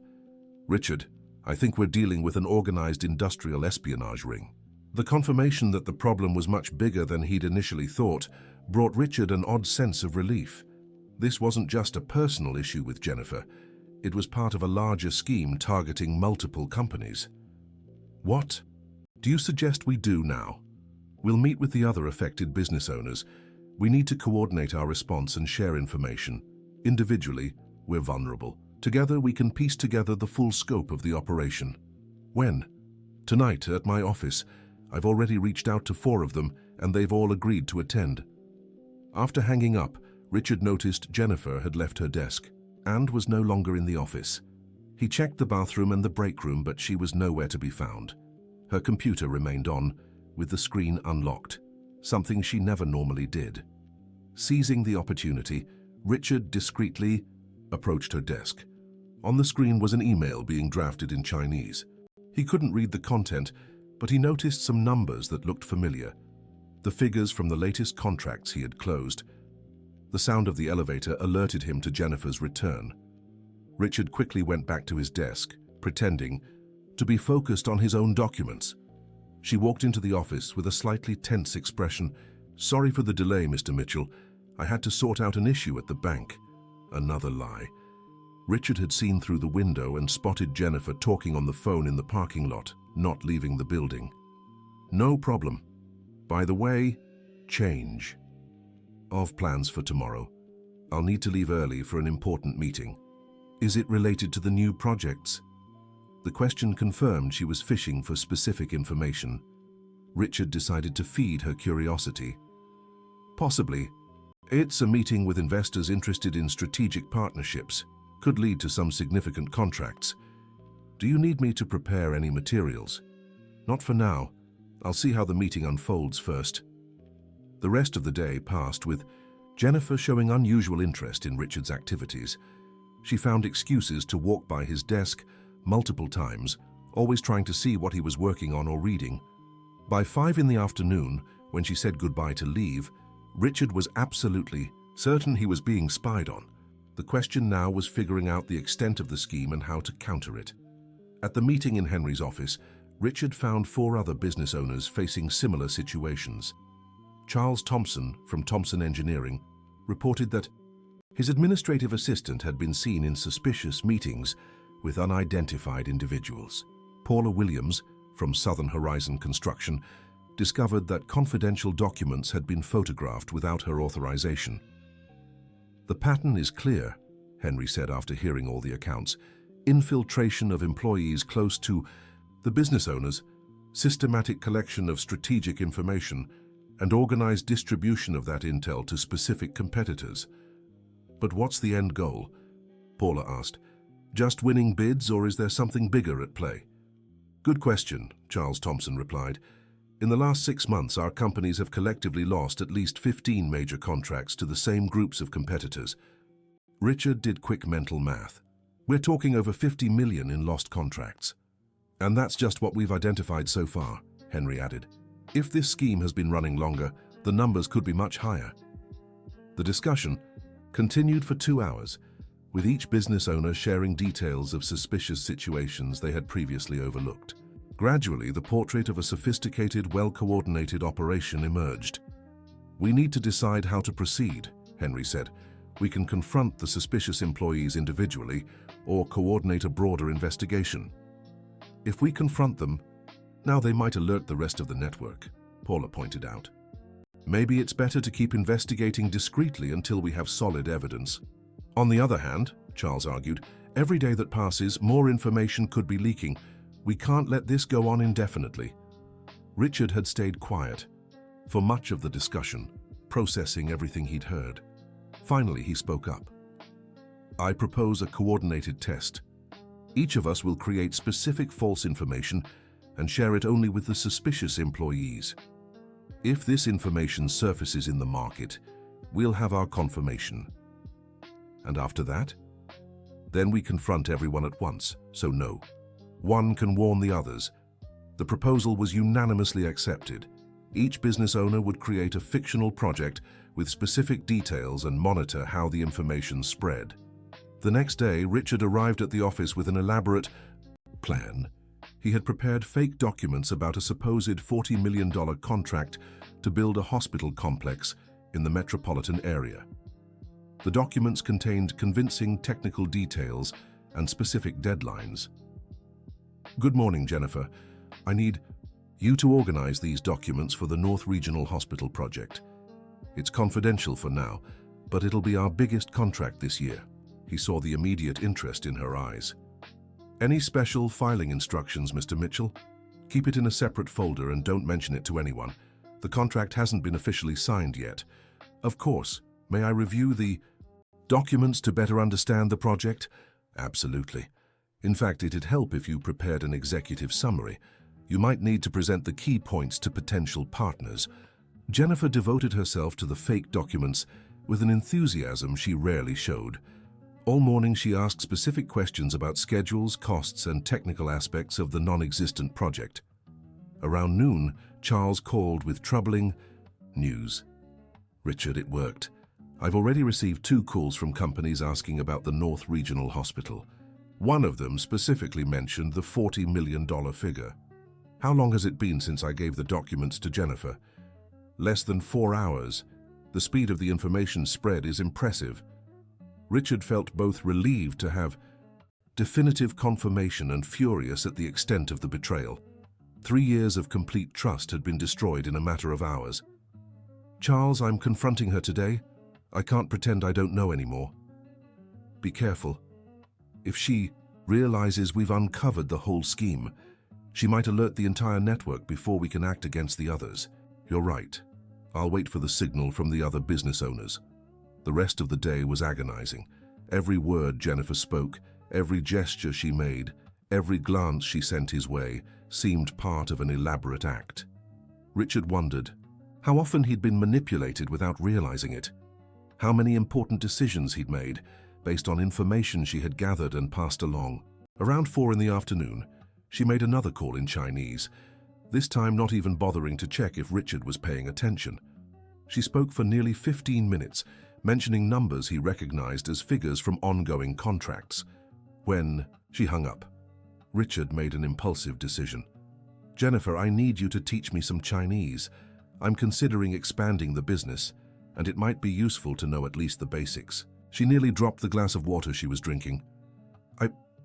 Richard, I think we're dealing with an organized industrial espionage ring. The confirmation that the problem was much bigger than he'd initially thought brought Richard an odd sense of relief. This wasn't just a personal issue with Jennifer. It was part of a larger scheme targeting multiple companies. What do you suggest we do now? We'll meet with the other affected business owners. We need to coordinate our response and share information. Individually, we're vulnerable. Together, we can piece together the full scope of the operation. When? Tonight, at my office. I've already reached out to 4 of them, and they've all agreed to attend. After hanging up, Richard noticed Jennifer had left her desk and was no longer in the office. He checked the bathroom and the break room, but she was nowhere to be found. Her computer remained on, with the screen unlocked, something she never normally did. Seizing the opportunity, Richard discreetly approached her desk. On the screen was an email being drafted in Chinese. He couldn't read the content, but he noticed some numbers that looked familiar. The figures from the latest contracts he had closed. The sound of the elevator alerted him to Jennifer's return. Richard quickly went back to his desk, pretending to be focused on his own documents. She walked into the office with a slightly tense expression. "Sorry for the delay, Mr. Mitchell. I had to sort out an issue at the bank." Another lie. Richard had seen through the window and spotted Jennifer talking on the phone in the parking lot, not leaving the building. "No problem. By the way, change of plans for tomorrow. I'll need to leave early for an important meeting." "Is it related to the new projects?" The question confirmed she was fishing for specific information. Richard decided to feed her curiosity. "Possibly. It's a meeting with investors interested in strategic partnerships. Could lead to some significant contracts. Do you need me to prepare any materials?" "Not for now. I'll see how the meeting unfolds first." The rest of the day passed with Jennifer showing unusual interest in Richard's activities. She found excuses to walk by his desk multiple times, always trying to see what he was working on or reading. By 5 in the afternoon, when she said goodbye to leave, Richard was absolutely certain he was being spied on. The question now was figuring out the extent of the scheme and how to counter it. At the meeting in Henry's office, Richard found 4 other business owners facing similar situations. Charles Thompson, from Thompson Engineering, reported that his administrative assistant had been seen in suspicious meetings with unidentified individuals. Paula Williams, from Southern Horizon Construction, discovered that confidential documents had been photographed without her authorization. "The pattern is clear," Henry said after hearing all the accounts. "Infiltration of employees close to the business owners, systematic collection of strategic information, and organized distribution of that intel to specific competitors." "But what's the end goal?" Paula asked. "Just winning bids, or is there something bigger at play?" "Good question," Charles Thompson replied. "In the last 6 months, our companies have collectively lost at least 15 major contracts to the same groups of competitors." Richard did quick mental math. "We're talking over 50 million in lost contracts." "And that's just what we've identified so far," Henry added. "If this scheme has been running longer, the numbers could be much higher." The discussion continued for 2 hours, with each business owner sharing details of suspicious situations they had previously overlooked. Gradually, the portrait of a sophisticated, well-coordinated operation emerged. "We need to decide how to proceed," Henry said. "We can confront the suspicious employees individually or coordinate a broader investigation." "If we confront them, now they might alert the rest of the network," Paula pointed out. "Maybe it's better to keep investigating discreetly until we have solid evidence." "On the other hand," Charles argued, "every day that passes, more information could be leaking. We can't let this go on indefinitely." Richard had stayed quiet for much of the discussion, processing everything he'd heard. Finally, he spoke up. "I propose a coordinated test. Each of us will create specific false information and share it only with the suspicious employees. If this information surfaces in the market, we'll have our confirmation. And after that? Then we confront everyone at once, so no. One can warn the others." The proposal was unanimously accepted. Each business owner would create a fictional project with specific details and monitor how the information spread. The next day, Richard arrived at the office with an elaborate plan. He had prepared fake documents about a supposed $40 million contract to build a hospital complex in the metropolitan area. The documents contained convincing technical details and specific deadlines. "Good morning, Jennifer. I need you to organize these documents for the North Regional Hospital project. It's confidential for now, but it'll be our biggest contract this year." He saw the immediate interest in her eyes. "Any special filing instructions, Mr. Mitchell? Keep it in a separate folder and don't mention it to anyone. The contract hasn't been officially signed yet." "Of course. May I review the documents to better understand the project?" "Absolutely. In fact, it'd help if you prepared an executive summary. You might need to present the key points to potential partners." Jennifer devoted herself to the fake documents with an enthusiasm she rarely showed. All morning she asked specific questions about schedules, costs, and technical aspects of the non-existent project. Around noon, Charles called with troubling news. "Richard, it worked. I've already received 2 calls from companies asking about the North Regional Hospital. One of them specifically mentioned the $40 million figure. How long has it been since I gave the documents to Jennifer? Less than 4 hours. The speed of the information spread is impressive. Richard felt both relieved to have definitive confirmation and furious at the extent of the betrayal. 3 years of complete trust had been destroyed in a matter of hours. Charles, I'm confronting her today. I can't pretend I don't know anymore. Be careful. If she realizes we've uncovered the whole scheme, she might alert the entire network before we can act against the others. You're right. I'll wait for the signal from the other business owners. The rest of the day was agonizing. Every word Jennifer spoke, every gesture she made, every glance she sent his way seemed part of an elaborate act. Richard wondered how often he'd been manipulated without realizing it. How many important decisions he'd made based on information she had gathered and passed along. Around 4 in the afternoon, she made another call in Chinese, this time not even bothering to check if Richard was paying attention. She spoke for nearly 15 minutes, mentioning numbers he recognized as figures from ongoing contracts. When she hung up, Richard made an impulsive decision. Jennifer, I need you to teach me some Chinese. I'm considering expanding the business, and it might be useful to know at least the basics. She nearly dropped the glass of water she was drinking.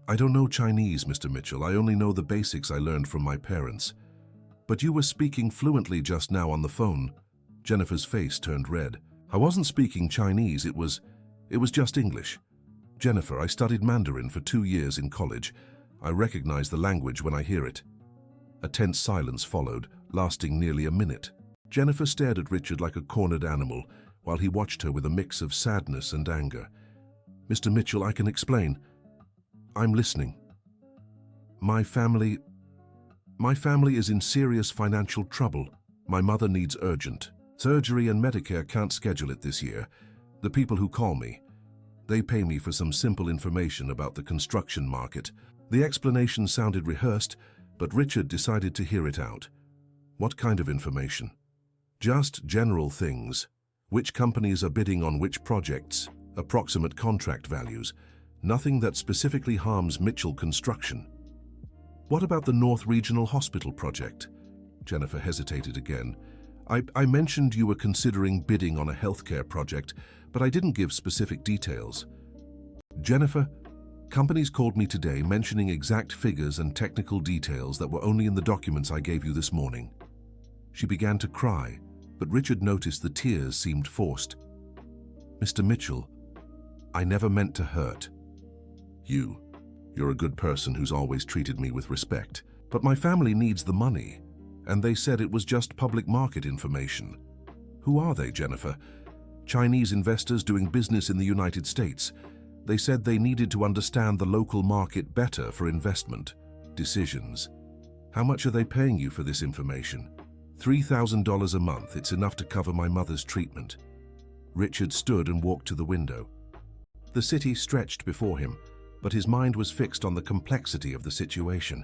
I don't know Chinese, Mr. Mitchell. I only know the basics I learned from my parents. But you were speaking fluently just now on the phone. Jennifer's face turned red. I wasn't speaking Chinese, it was just English. Jennifer, I studied Mandarin for 2 years in college. I recognize the language when I hear it. A tense silence followed, lasting nearly a minute. Jennifer stared at Richard like a cornered animal, while he watched her with a mix of sadness and anger. Mr. Mitchell, I can explain. I'm listening. My family is in serious financial trouble. My mother needs urgent surgery and Medicare can't schedule it this year. The people who call me, they pay me for some simple information about the construction market. The explanation sounded rehearsed, but Richard decided to hear it out. What kind of information? Just general things. Which companies are bidding on which projects, approximate contract values, nothing that specifically harms Mitchell Construction. What about the North Regional Hospital project? Jennifer hesitated again. I mentioned you were considering bidding on a healthcare project, but I didn't give specific details. Jennifer, companies called me today mentioning exact figures and technical details that were only in the documents I gave you this morning. She began to cry, but Richard noticed the tears seemed forced. Mr. Mitchell, I never meant to hurt. You're a good person who's always treated me with respect, but my family needs the money, and they said it was just public market information. Who are they, Jennifer? Chinese investors doing business in the United States. They said they needed to understand the local market better for investment decisions. How much are they paying you for this information? $3,000 a month. It's enough to cover my mother's treatment. Richard stood and walked to the window. The city stretched before him, but his mind was fixed on the complexity of the situation.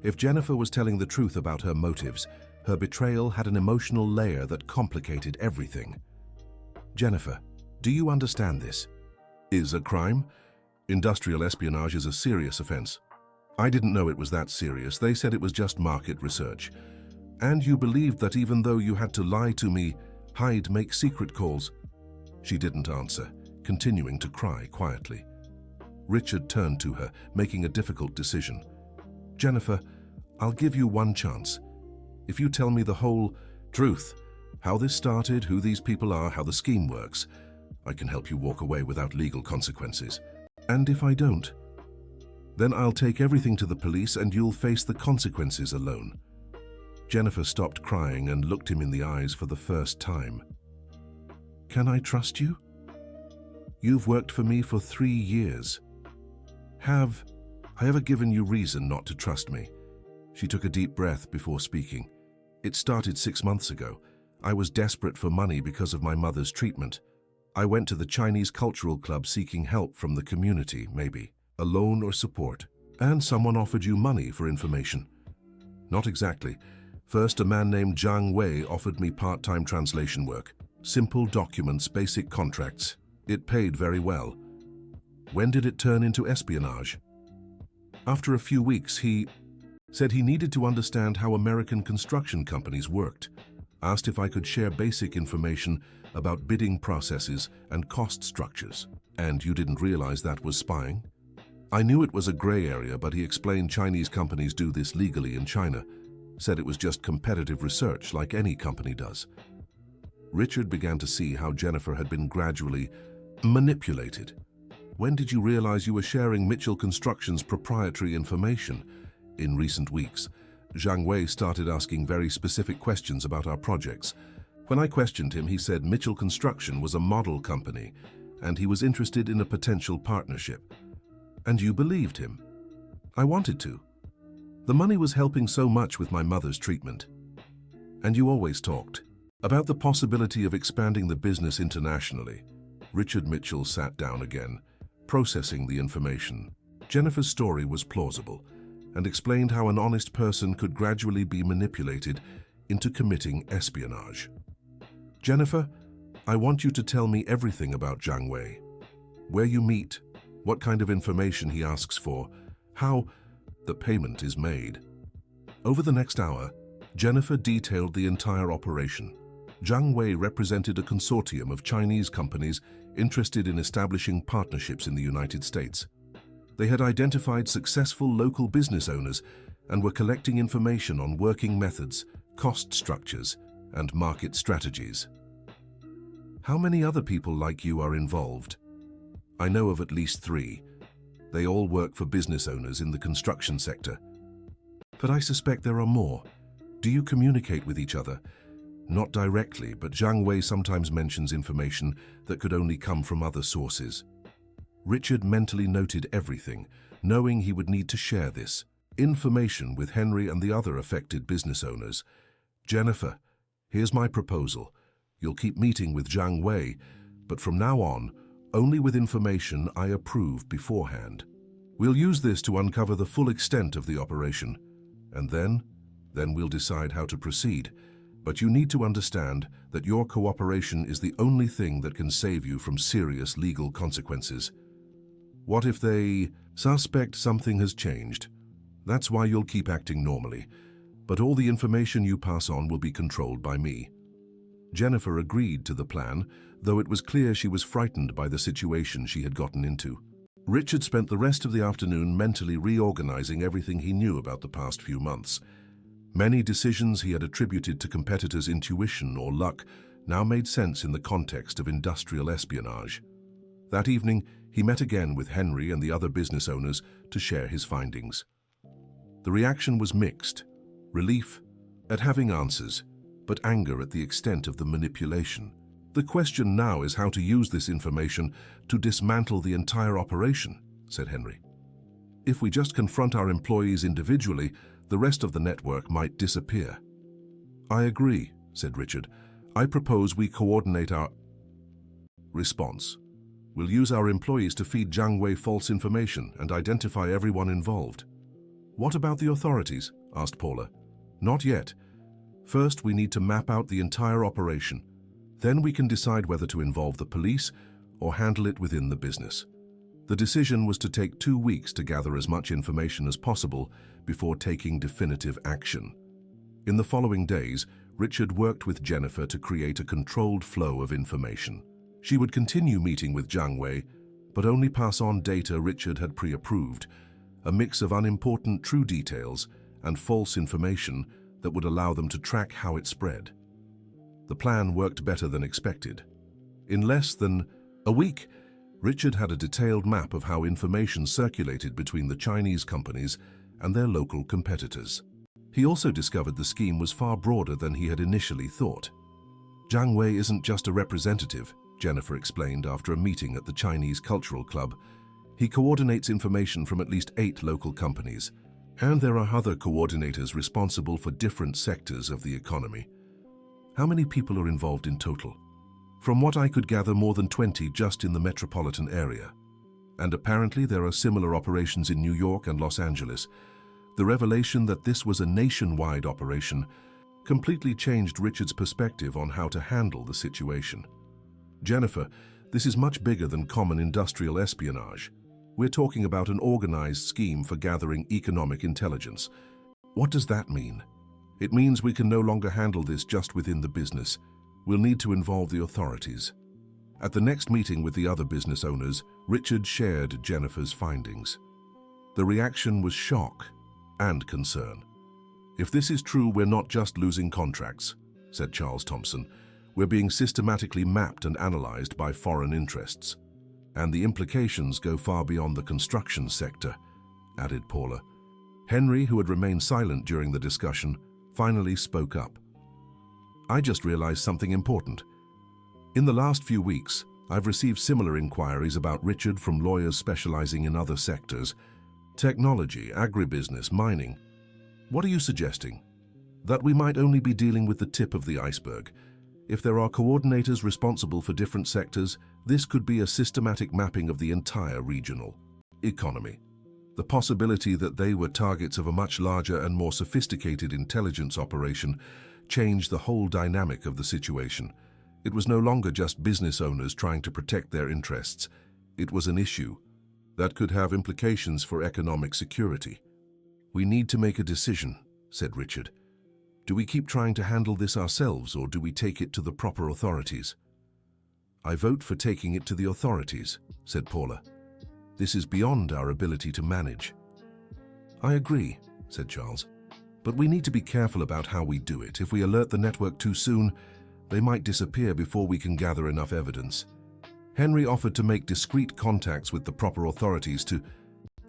If Jennifer was telling the truth about her motives, her betrayal had an emotional layer that complicated everything. Jennifer, do you understand this? Is a crime? Industrial espionage is a serious offense. I didn't know it was that serious. They said it was just market research. And you believed that even though you had to lie to me, hide, make secret calls? She didn't answer, continuing to cry quietly. Richard turned to her, making a difficult decision. Jennifer, I'll give you one chance. If you tell me the whole truth, how this started, who these people are, how the scheme works, I can help you walk away without legal consequences. And if I don't, then I'll take everything to the police and you'll face the consequences alone. Jennifer stopped crying and looked him in the eyes for the first time. Can I trust you? You've worked for me for 3 years. Have I ever given you reason not to trust me? She took a deep breath before speaking. It started 6 months ago. I was desperate for money because of my mother's treatment. I went to the Chinese Cultural Club seeking help from the community, maybe, a loan or support. And someone offered you money for information. Not exactly. First, a man named Zhang Wei offered me part-time translation work. Simple documents, basic contracts. It paid very well. When did it turn into espionage? After a few weeks, he said he needed to understand how American construction companies worked. Asked if I could share basic information about bidding processes and cost structures. And you didn't realize that was spying? I knew it was a gray area, but he explained Chinese companies do this legally in China. Said it was just competitive research like any company does. Richard began to see how Jennifer had been gradually manipulated. When did you realize you were sharing Mitchell Construction's proprietary information? In recent weeks, Zhang Wei started asking very specific questions about our projects. When I questioned him, he said Mitchell Construction was a model company and he was interested in a potential partnership. And you believed him? I wanted to. The money was helping so much with my mother's treatment. And you always talked about the possibility of expanding the business internationally. Richard Mitchell sat down again, processing the information. Jennifer's story was plausible and explained how an honest person could gradually be manipulated into committing espionage. Jennifer, I want you to tell me everything about Zhang Wei. Where you meet, what kind of information he asks for, how the payment is made. Over the next hour, Jennifer detailed the entire operation. Zhang Wei represented a consortium of Chinese companies interested in establishing partnerships in the United States. They had identified successful local business owners and were collecting information on working methods, cost structures, and market strategies. How many other people like you are involved? I know of at least 3. They all work for business owners in the construction sector. But I suspect there are more. Do you communicate with each other? Not directly, but Zhang Wei sometimes mentions information that could only come from other sources. Richard mentally noted everything, knowing he would need to share this information with Henry and the other affected business owners. Jennifer, here's my proposal. You'll keep meeting with Zhang Wei, but from now on, only with information I approve beforehand. We'll use this to uncover the full extent of the operation, and then we'll decide how to proceed. But you need to understand that your cooperation is the only thing that can save you from serious legal consequences. What if they suspect something has changed? That's why you'll keep acting normally, but all the information you pass on will be controlled by me. Jennifer agreed to the plan, though it was clear she was frightened by the situation she had gotten into. Richard spent the rest of the afternoon mentally reorganizing everything he knew about the past few months. Many decisions he had attributed to competitors' intuition or luck now made sense in the context of industrial espionage. That evening, he met again with Henry and the other business owners to share his findings. The reaction was mixed: relief at having answers, but anger at the extent of the manipulation. The question now is how to use this information to dismantle the entire operation, said Henry. If we just confront our employees individually, the rest of the network might disappear. I agree, said Richard. I propose we coordinate our response. We'll use our employees to feed Zhang Wei false information and identify everyone involved. What about the authorities? Asked Paula. Not yet. First, we need to map out the entire operation. Then we can decide whether to involve the police or handle it within the business. The decision was to take 2 weeks to gather as much information as possible before taking definitive action. In the following days, Richard worked with Jennifer to create a controlled flow of information. She would continue meeting with Zhang Wei, but only pass on data Richard had pre-approved, a mix of unimportant true details and false information that would allow them to track how it spread. The plan worked better than expected. In less than a week, Richard had a detailed map of how information circulated between the Chinese companies and their local competitors. He also discovered the scheme was far broader than he had initially thought. Zhang Wei isn't just a representative, Jennifer explained after a meeting at the Chinese Cultural Club. He coordinates information from at least 8 local companies, and there are other coordinators responsible for different sectors of the economy. How many people are involved in total? From what I could gather, more than 20 just in the metropolitan area. And apparently there are similar operations in New York and Los Angeles. The revelation that this was a nationwide operation completely changed Richard's perspective on how to handle the situation. Jennifer, this is much bigger than common industrial espionage. We're talking about an organized scheme for gathering economic intelligence. What does that mean? It means we can no longer handle this just within the business. We'll need to involve the authorities. At the next meeting with the other business owners, Richard shared Jennifer's findings. The reaction was shock and concern. "If this is true, we're not just losing contracts," said Charles Thompson. "We're being systematically mapped and analyzed by foreign interests. And the implications go far beyond the construction sector," added Paula. Henry, who had remained silent during the discussion, finally spoke up. "I just realized something important. In the last few weeks, I've received similar inquiries about Richard from lawyers specializing in other sectors: technology, agribusiness, mining. What are you suggesting? That we might only be dealing with the tip of the iceberg. If there are coordinators responsible for different sectors, this could be a systematic mapping of the entire regional economy. The possibility that they were targets of a much larger and more sophisticated intelligence operation changed the whole dynamic of the situation. It was no longer just business owners trying to protect their interests. It was an issue that could have implications for economic security. "We need to make a decision," said Richard. "Do we keep trying to handle this ourselves, or do we take it to the proper authorities?" "I vote for taking it to the authorities," said Paula. "This is beyond our ability to manage." "I agree," said Charles. "But we need to be careful about how we do it. If we alert the network too soon, they might disappear before we can gather enough evidence." Henry offered to make discreet contacts with the proper authorities to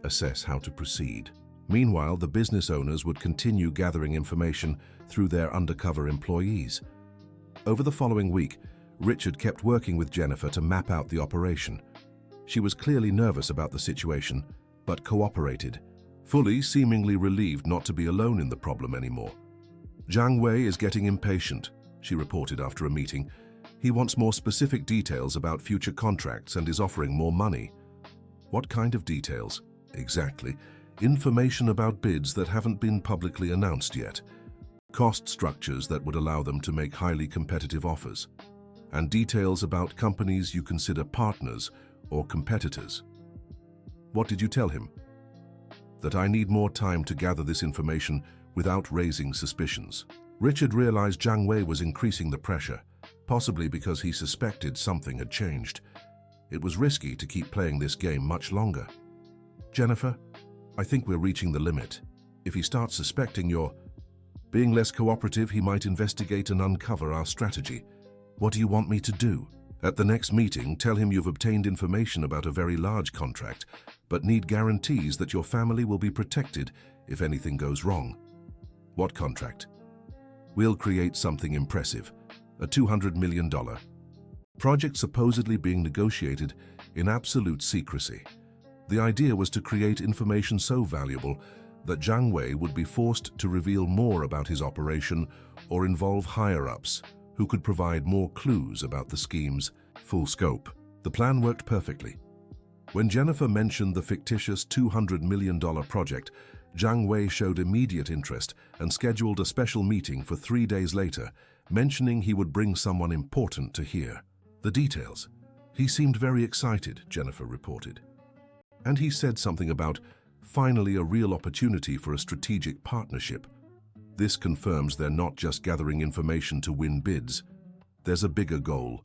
assess how to proceed. Meanwhile, the business owners would continue gathering information through their undercover employees. Over the following week, Richard kept working with Jennifer to map out the operation. She was clearly nervous about the situation, but cooperated, fully seemingly relieved not to be alone in the problem anymore. "Jiang Wei is getting impatient," she reported after a meeting. "He wants more specific details about future contracts and is offering more money." "What kind of details?" "Exactly. Information about bids that haven't been publicly announced yet. Cost structures that would allow them to make highly competitive offers. And details about companies you consider partners or competitors." "What did you tell him?" "That I need more time to gather this information without raising suspicions." Richard realized Jiang Wei was increasing the pressure, possibly because he suspected something had changed. It was risky to keep playing this game much longer. "Jennifer, I think we're reaching the limit. If he starts suspecting you're being less cooperative, he might investigate and uncover our strategy. What do you want me to do?" "At the next meeting, tell him you've obtained information about a very large contract, but need guarantees that your family will be protected if anything goes wrong." "What contract?" "We'll create something impressive. A $200 million project supposedly being negotiated in absolute secrecy. The idea was to create information so valuable that Jiang Wei would be forced to reveal more about his operation or involve higher-ups who could provide more clues about the scheme's full scope. The plan worked perfectly. When Jennifer mentioned the fictitious $200 million project, Jiang Wei showed immediate interest and scheduled a special meeting for 3 days later, mentioning he would bring someone important to hear the details. "He seemed very excited," Jennifer reported. "And he said something about finally a real opportunity for a strategic partnership. This confirms they're not just gathering information to win bids. There's a bigger goal."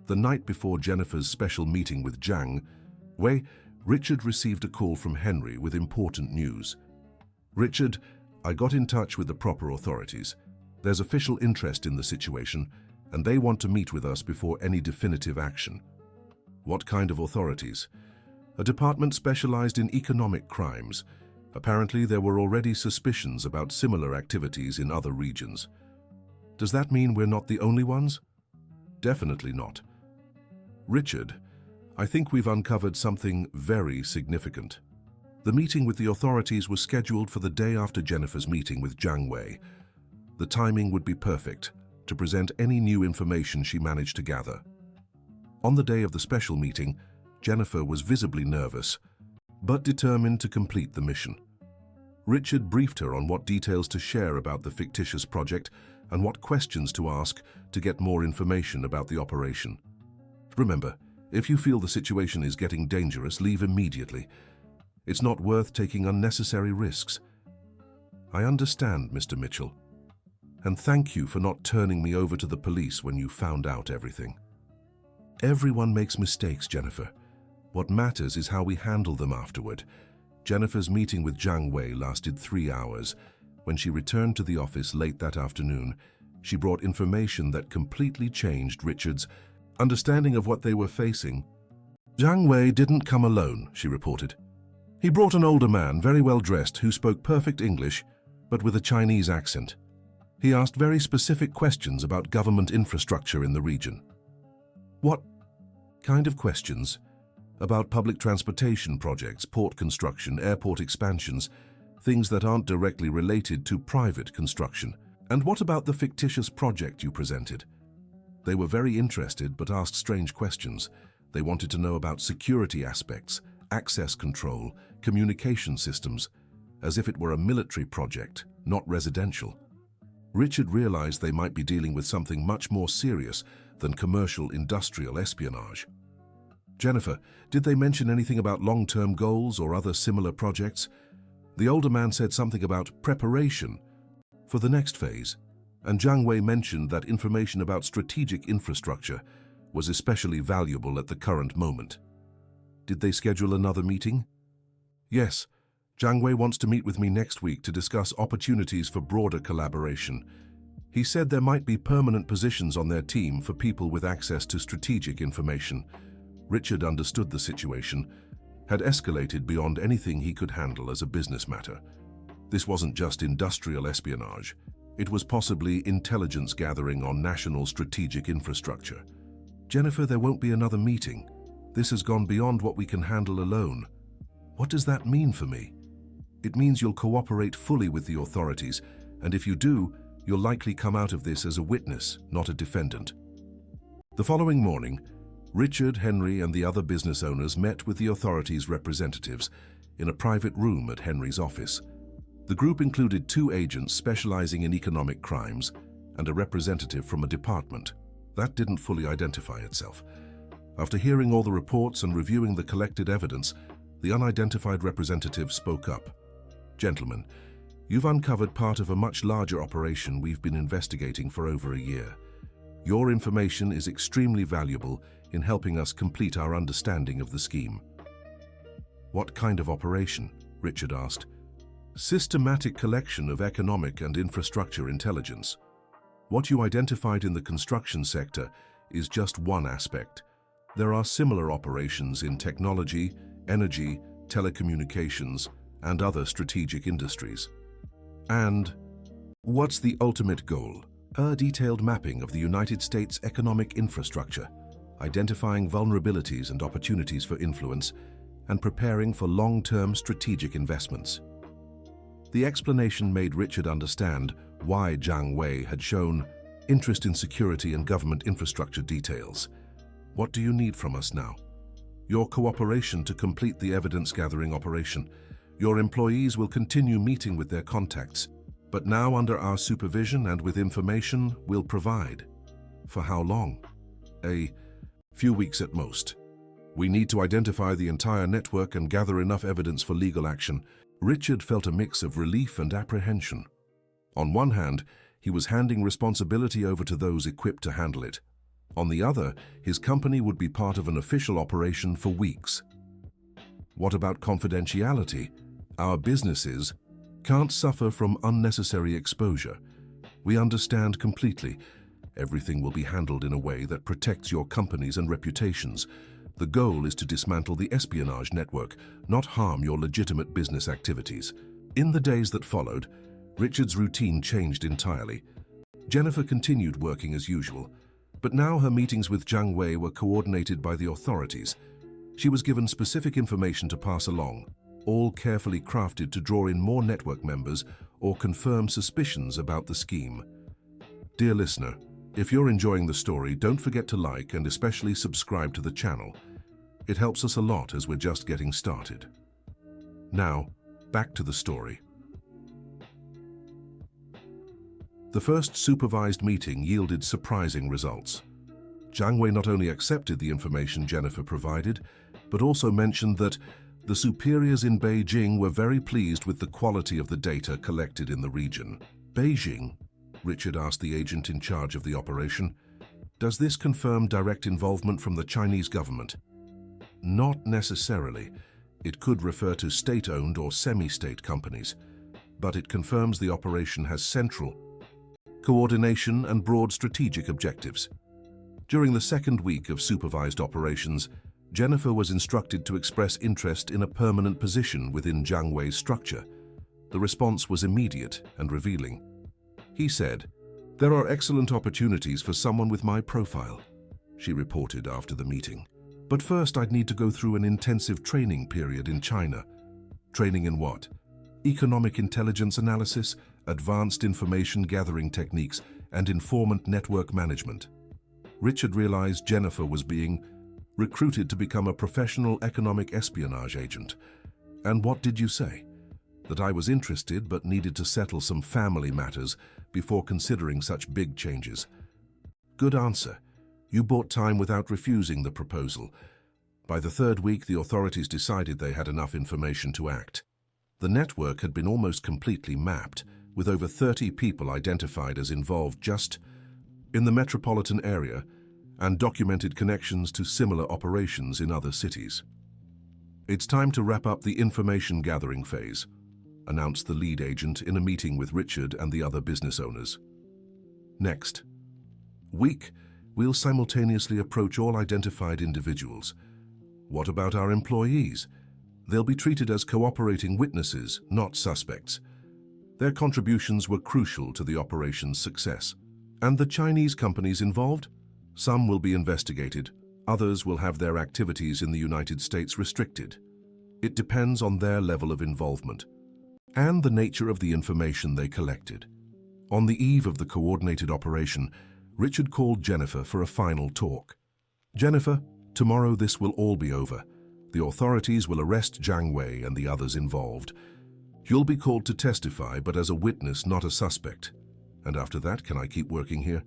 The night before Jennifer's special meeting with Jiang Wei, Richard received a call from Henry with important news. "Richard, I got in touch with the proper authorities. There's official interest in the situation, and they want to meet with us before any definitive action." "What kind of authorities?" "A department specialized in economic crimes. Apparently, there were already suspicions about similar activities in other regions." "Does that mean we're not the only ones?" "Definitely not." "Richard, I think we've uncovered something very significant." The meeting with the authorities was scheduled for the day after Jennifer's meeting with Jiang Wei. The timing would be perfect to present any new information she managed to gather. On the day of the special meeting, Jennifer was visibly nervous, but determined to complete the mission. Richard briefed her on what details to share about the fictitious project and what questions to ask to get more information about the operation. Remember, if you feel the situation is getting dangerous, leave immediately. It's not worth taking unnecessary risks. I understand, Mr. Mitchell. And thank you for not turning me over to the police when you found out everything. Everyone makes mistakes, Jennifer. What matters is how we handle them afterward. Jennifer's meeting with Jiang Wei lasted 3 hours. When she returned to the office late that afternoon, she brought information that completely changed Richard's understanding of what they were facing. Jiang Wei didn't come alone, she reported. He brought an older man, very well dressed, who spoke perfect English, but with a Chinese accent. He asked very specific questions about government infrastructure in the region. What kind of questions? About public transportation projects, port construction, airport expansions, things that aren't directly related to private construction. And what about the fictitious project you presented? They were very interested but asked strange questions. They wanted to know about security aspects, access control, communication systems, as if it were a military project, not residential. Richard realized they might be dealing with something much more serious than commercial industrial espionage. Jennifer, did they mention anything about long-term goals or other similar projects? The older man said something about preparation for the next phase, and Jiang Wei mentioned that information about strategic infrastructure was especially valuable at the current moment. Did they schedule another meeting? Yes. Jiang Wei wants to meet with me next week to discuss opportunities for broader collaboration. He said there might be permanent positions on their team for people with access to strategic information. Richard understood the situation, had escalated beyond anything he could handle as a business matter. This wasn't just industrial espionage. It was possibly intelligence gathering on national strategic infrastructure. Jennifer, there won't be another meeting. This has gone beyond what we can handle alone. What does that mean for me? It means you'll cooperate fully with the authorities, and if you do, you'll likely come out of this as a witness, not a defendant. The following morning, Richard, Henry, and the other business owners met with the authorities' representatives in a private room at Henry's office. The group included 2 agents specializing in economic crimes and a representative from a department that didn't fully identify itself. After hearing all the reports and reviewing the collected evidence, the unidentified representative spoke up. Gentlemen, you've uncovered part of a much larger operation we've been investigating for over a year. Your information is extremely valuable in helping us complete our understanding of the scheme. What kind of operation? Richard asked. Systematic collection of economic and infrastructure intelligence. What you identified in the construction sector is just one aspect. There are similar operations in technology, energy, telecommunications, and other strategic industries. And what's the ultimate goal? A detailed mapping of the United States economic infrastructure, identifying vulnerabilities and opportunities for influence, and preparing for long-term strategic investments. The explanation made Richard understand why Jiang Wei had shown interest in security and government infrastructure details. What do you need from us now? Your cooperation to complete the evidence-gathering operation. Your employees will continue meeting with their contacts, but now under our supervision and with information we'll provide. For how long? A few weeks at most. We need to identify the entire network and gather enough evidence for legal action. Richard felt a mix of relief and apprehension. On one hand, he was handing responsibility over to those equipped to handle it. On the other, his company would be part of an official operation for weeks. What about confidentiality? Our businesses can't suffer from unnecessary exposure. We understand completely. Everything will be handled in a way that protects your companies and reputations. The goal is to dismantle the espionage network, not harm your legitimate business activities. In the days that followed, Richard's routine changed entirely. Jennifer continued working as usual, but now her meetings with Jiang Wei were coordinated by the authorities. She was given specific information to pass along, all carefully crafted to draw in more network members or confirm suspicions about the scheme. Dear listener, if you're enjoying the story, don't forget to like and especially subscribe to the channel. It helps us a lot as we're just getting started. Now, back to the story. The first supervised meeting yielded surprising results. Jiang Wei not only accepted the information Jennifer provided, but also mentioned that the superiors in Beijing were very pleased with the quality of the data collected in the region. Beijing? Richard asked the agent in charge of the operation. Does this confirm direct involvement from the Chinese government? Not necessarily. It could refer to state-owned or semi-state companies, but it confirms the operation has central coordination and broad strategic objectives. During the second week of supervised operations, Jennifer was instructed to express interest in a permanent position within Jiang Wei's structure. The response was immediate and revealing. He said, "There are excellent opportunities for someone with my profile," she reported after the meeting. "But first I'd need to go through an intensive training period in China." Training in what? Economic intelligence analysis, advanced information gathering techniques, and informant network management. Richard realized Jennifer was being recruited to become a professional economic espionage agent. "And what did you say?" "That I was interested but needed to settle some family matters before considering such big changes." "Good answer. You bought time without refusing the proposal." By the third week, the authorities decided they had enough information to act. The network had been almost completely mapped, with over 30 people identified as involved just in the metropolitan area and documented connections to similar operations in other cities. "It's time to wrap up the information gathering phase," announced the lead agent in a meeting with Richard and the other business owners. "Next week, we'll simultaneously approach all identified individuals. What about our employees? They'll be treated as cooperating witnesses, not suspects. Their contributions were crucial to the operation's success. And the Chinese companies involved? Some will be investigated. Others will have their activities in the United States restricted. It depends on their level of involvement and the nature of the information they collected." On the eve of the coordinated operation, Richard called Jennifer for a final talk. "Jennifer, tomorrow this will all be over. The authorities will arrest Jiang Wei and the others involved. You'll be called to testify, but as a witness, not a suspect. And after that, can I keep working here?"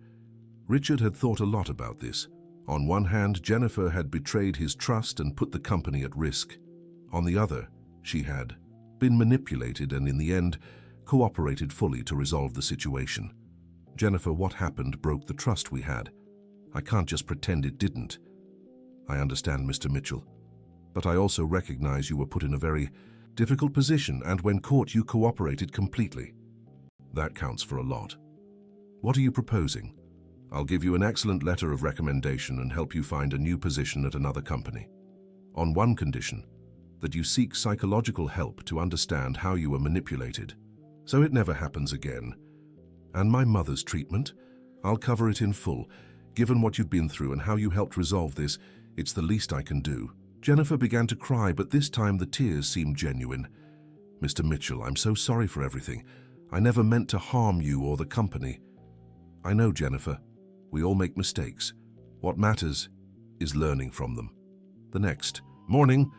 Richard had thought a lot about this. On one hand, Jennifer had betrayed his trust and put the company at risk. On the other, she had been manipulated and in the end, cooperated fully to resolve the situation. "Jennifer, what happened broke the trust we had. I can't just pretend it didn't." "I understand, Mr. Mitchell. But I also recognize you were put in a very difficult position, and when caught, you cooperated completely. That counts for a lot. What are you proposing?" "I'll give you an excellent letter of recommendation and help you find a new position at another company. On one condition, that you seek psychological help to understand how you were manipulated, so it never happens again. And my mother's treatment? I'll cover it in full. Given what you've been through and how you helped resolve this, it's the least I can do." Jennifer began to cry, but this time the tears seemed genuine. "Mr. Mitchell, I'm so sorry for everything. I never meant to harm you or the company." "I know, Jennifer. We all make mistakes. What matters is learning from them." The next morning,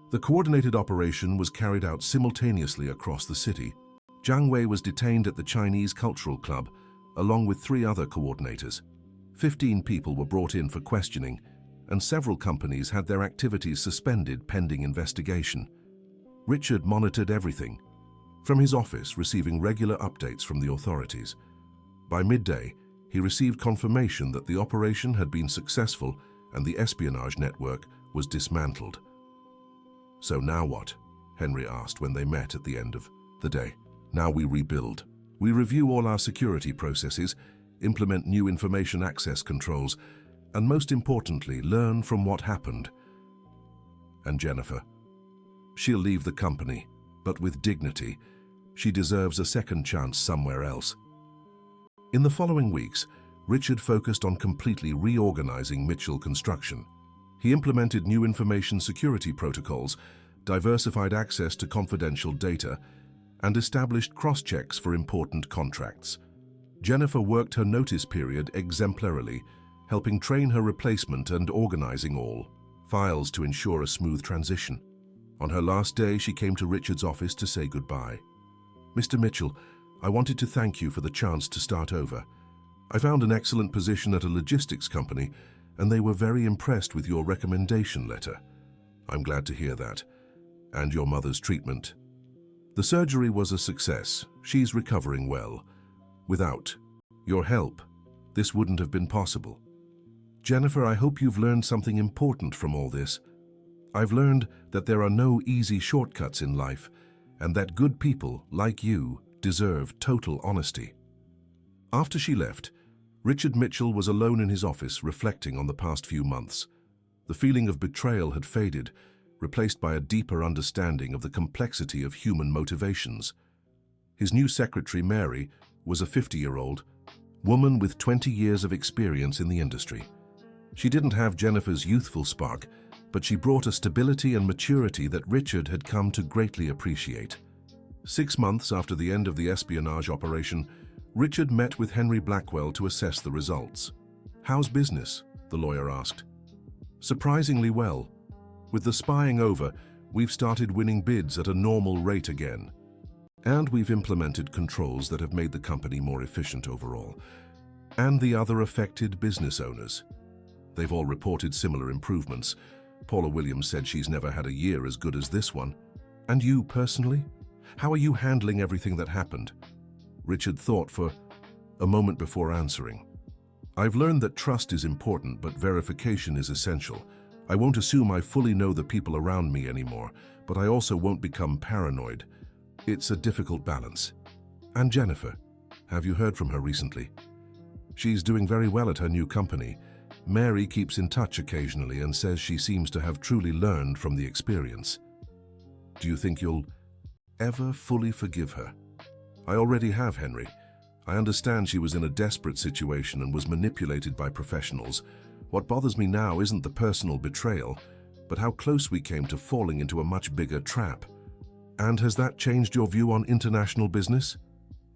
the coordinated operation was carried out simultaneously across the city. Jiang Wei was detained at the Chinese Cultural Club, along with 3 other coordinators. 15 people were brought in for questioning, and several companies had their activities suspended pending investigation. Richard monitored everything, from his office receiving regular updates from the authorities. By midday, he received confirmation that the operation had been successful and the espionage network was dismantled. "So now what?" Henry asked when they met at the end of the day. "Now we rebuild. We review all our security processes, implement new information access controls, and most importantly, learn from what happened." And Jennifer? She'll leave the company, but with dignity. She deserves a second chance somewhere else. In the following weeks, Richard focused on completely reorganizing Mitchell Construction. He implemented new information security protocols, diversified access to confidential data, and established cross-checks for important contracts. Jennifer worked her notice period exemplarily, helping train her replacement and organizing all files to ensure a smooth transition. On her last day, she came to Richard's office to say goodbye. "Mr. Mitchell, I wanted to thank you for the chance to start over. I found an excellent position at a logistics company, and they were very impressed with your recommendation letter. I'm glad to hear that. And your mother's treatment. The surgery was a success. She's recovering well. Without your help, this wouldn't have been possible. Jennifer, I hope you've learned something important from all this. I've learned that there are no easy shortcuts in life, and that good people, like you, deserve total honesty. After she left, Richard Mitchell was alone in his office reflecting on the past few months. The feeling of betrayal had faded, replaced by a deeper understanding of the complexity of human motivations. His new secretary, Mary, was a 50-year-old woman with 20 years of experience in the industry. She didn't have Jennifer's youthful spark, but she brought a stability and maturity that Richard had come to greatly appreciate. 6 months after the end of the espionage operation, Richard met with Henry Blackwell to assess the results. "How's business?" the lawyer asked. "Surprisingly well. With the spying over, we've started winning bids at a normal rate again. And we've implemented controls that have made the company more efficient overall. And the other affected business owners. They've all reported similar improvements. Paula Williams said she's never had a year as good as this one. And you personally? How are you handling everything that happened?" Richard thought for a moment before answering. "I've learned that trust is important, but verification is essential. I won't assume I fully know the people around me anymore, but I also won't become paranoid. It's a difficult balance." "And Jennifer, have you heard from her recently?" "She's doing very well at her new company. Mary keeps in touch occasionally and says she seems to have truly learned from the experience." "Do you think you'll ever fully forgive her?" "I already have, Henry. I understand she was in a desperate situation and was manipulated by professionals. What bothers me now isn't the personal betrayal, but how close we came to falling into a much bigger trap." "And has that changed your view on international business?"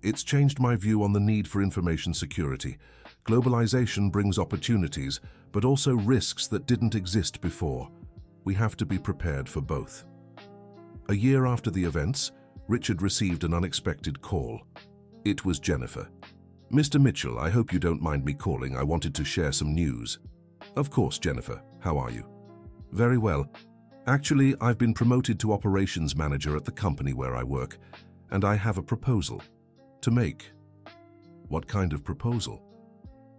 "It's changed my view on the need for information security. Globalization brings opportunities, but also risks that didn't exist before. We have to be prepared for both." A year after the events, Richard received an unexpected call. It was Jennifer. "Mr. Mitchell, I hope you don't mind me calling. I wanted to share some news." "Of course, Jennifer. How are you?" "Very well. Actually, I've been promoted to operations manager at the company where I work, and I have a proposal to make." "What kind of proposal?"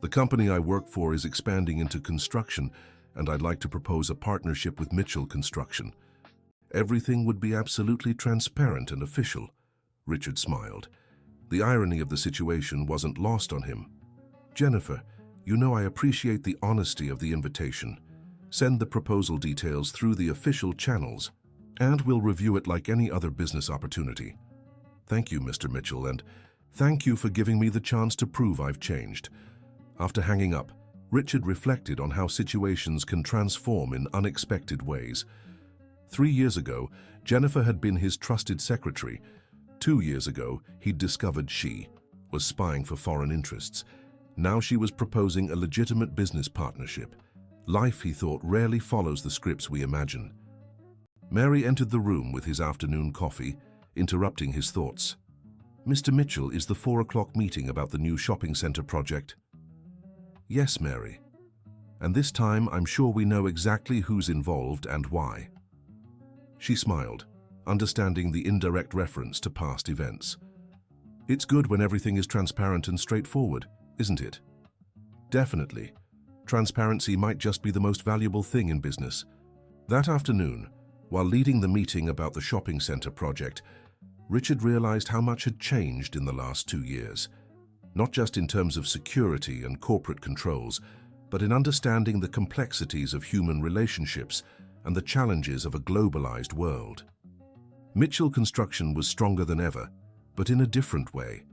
"The company I work for is expanding into construction, and I'd like to propose a partnership with Mitchell Construction. Everything would be absolutely transparent and official." Richard smiled. The irony of the situation wasn't lost on him. "Jennifer, you know I appreciate the honesty of the invitation. Send the proposal details through the official channels, and we'll review it like any other business opportunity." "Thank you, Mr. Mitchell, and thank you for giving me the chance to prove I've changed." After hanging up, Richard reflected on how situations can transform in unexpected ways. 3 years ago, Jennifer had been his trusted secretary. 2 years ago, he'd discovered she was spying for foreign interests. Now she was proposing a legitimate business partnership. Life, he thought, rarely follows the scripts we imagine. Mary entered the room with his afternoon coffee, interrupting his thoughts. "Mr. Mitchell, is the 4 o'clock meeting about the new shopping center project?" "Yes, Mary. And this time I'm sure we know exactly who's involved and why." She smiled, understanding the indirect reference to past events. "It's good when everything is transparent and straightforward, isn't it?" "Definitely. Transparency might just be the most valuable thing in business." That afternoon, while leading the meeting about the shopping center project, Richard realized how much had changed in the last 2 years. Not just in terms of security and corporate controls, but in understanding the complexities of human relationships and the challenges of a globalized world. Mitchell Construction was stronger than ever, but in a different way.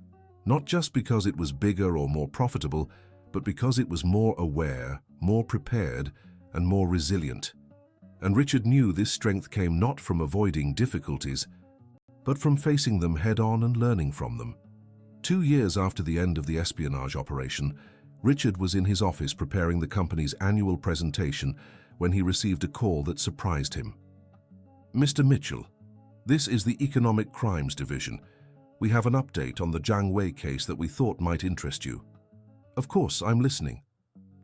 Not just because it was bigger or more profitable, but because it was more aware, more prepared, and more resilient. And Richard knew this strength came not from avoiding difficulties, but from facing them head-on and learning from them. 2 years after the end of the espionage operation, Richard was in his office preparing the company's annual presentation when he received a call that surprised him. "Mr. Mitchell, this is the Economic Crimes Division. We have an update on the Jiang Wei case that we thought might interest you. Of course, I'm listening.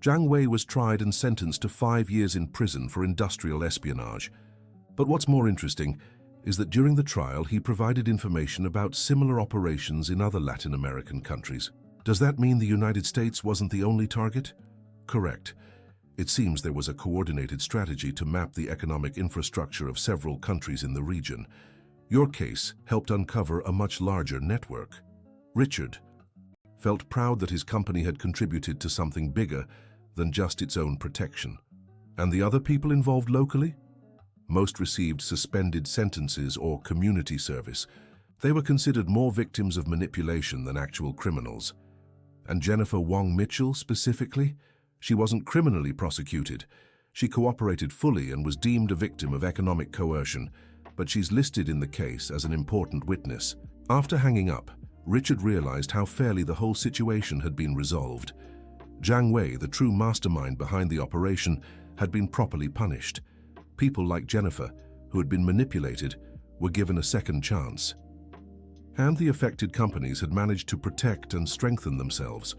Jiang Wei was tried and sentenced to 5 years in prison for industrial espionage. But what's more interesting is that during the trial he provided information about similar operations in other Latin American countries. Does that mean the United States wasn't the only target? Correct. It seems there was a coordinated strategy to map the economic infrastructure of several countries in the region. Your case helped uncover a much larger network. Richard felt proud that his company had contributed to something bigger than just its own protection. And the other people involved locally? Most received suspended sentences or community service. They were considered more victims of manipulation than actual criminals. And Jennifer Wong Mitchell specifically? She wasn't criminally prosecuted. She cooperated fully and was deemed a victim of economic coercion, but she's listed in the case as an important witness. After hanging up, Richard realized how fairly the whole situation had been resolved. Jiang Wei, the true mastermind behind the operation, had been properly punished. People like Jennifer, who had been manipulated, were given a second chance. And the affected companies had managed to protect and strengthen themselves.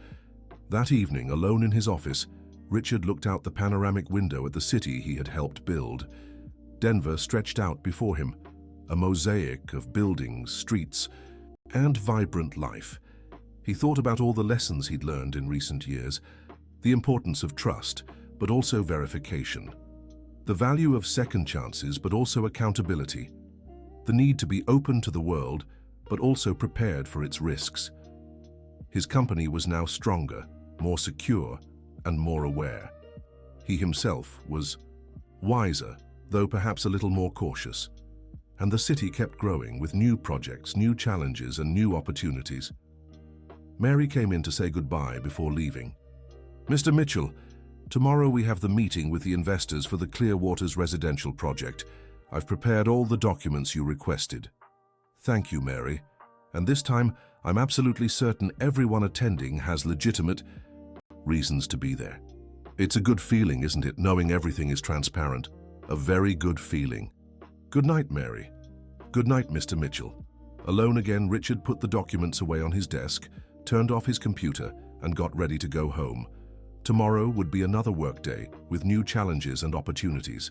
That evening, alone in his office, Richard looked out the panoramic window at the city he had helped build. Denver stretched out before him, a mosaic of buildings, streets, and vibrant life. He thought about all the lessons he'd learned in recent years, the importance of trust, but also verification. The value of second chances, but also accountability. The need to be open to the world, but also prepared for its risks. His company was now stronger, more secure, and more aware. He himself was wiser, though perhaps a little more cautious. And the city kept growing with new projects, new challenges, and new opportunities. Mary came in to say goodbye before leaving. Mr. Mitchell, tomorrow we have the meeting with the investors for the Clearwaters residential project. I've prepared all the documents you requested. Thank you, Mary. And this time, I'm absolutely certain everyone attending has legitimate reasons to be there. It's a good feeling, isn't it, knowing everything is transparent? A very good feeling. Good night, Mary. Good night, Mr. Mitchell. Alone again, Richard put the documents away on his desk, turned off his computer, and got ready to go home. Tomorrow would be another workday with new challenges and opportunities.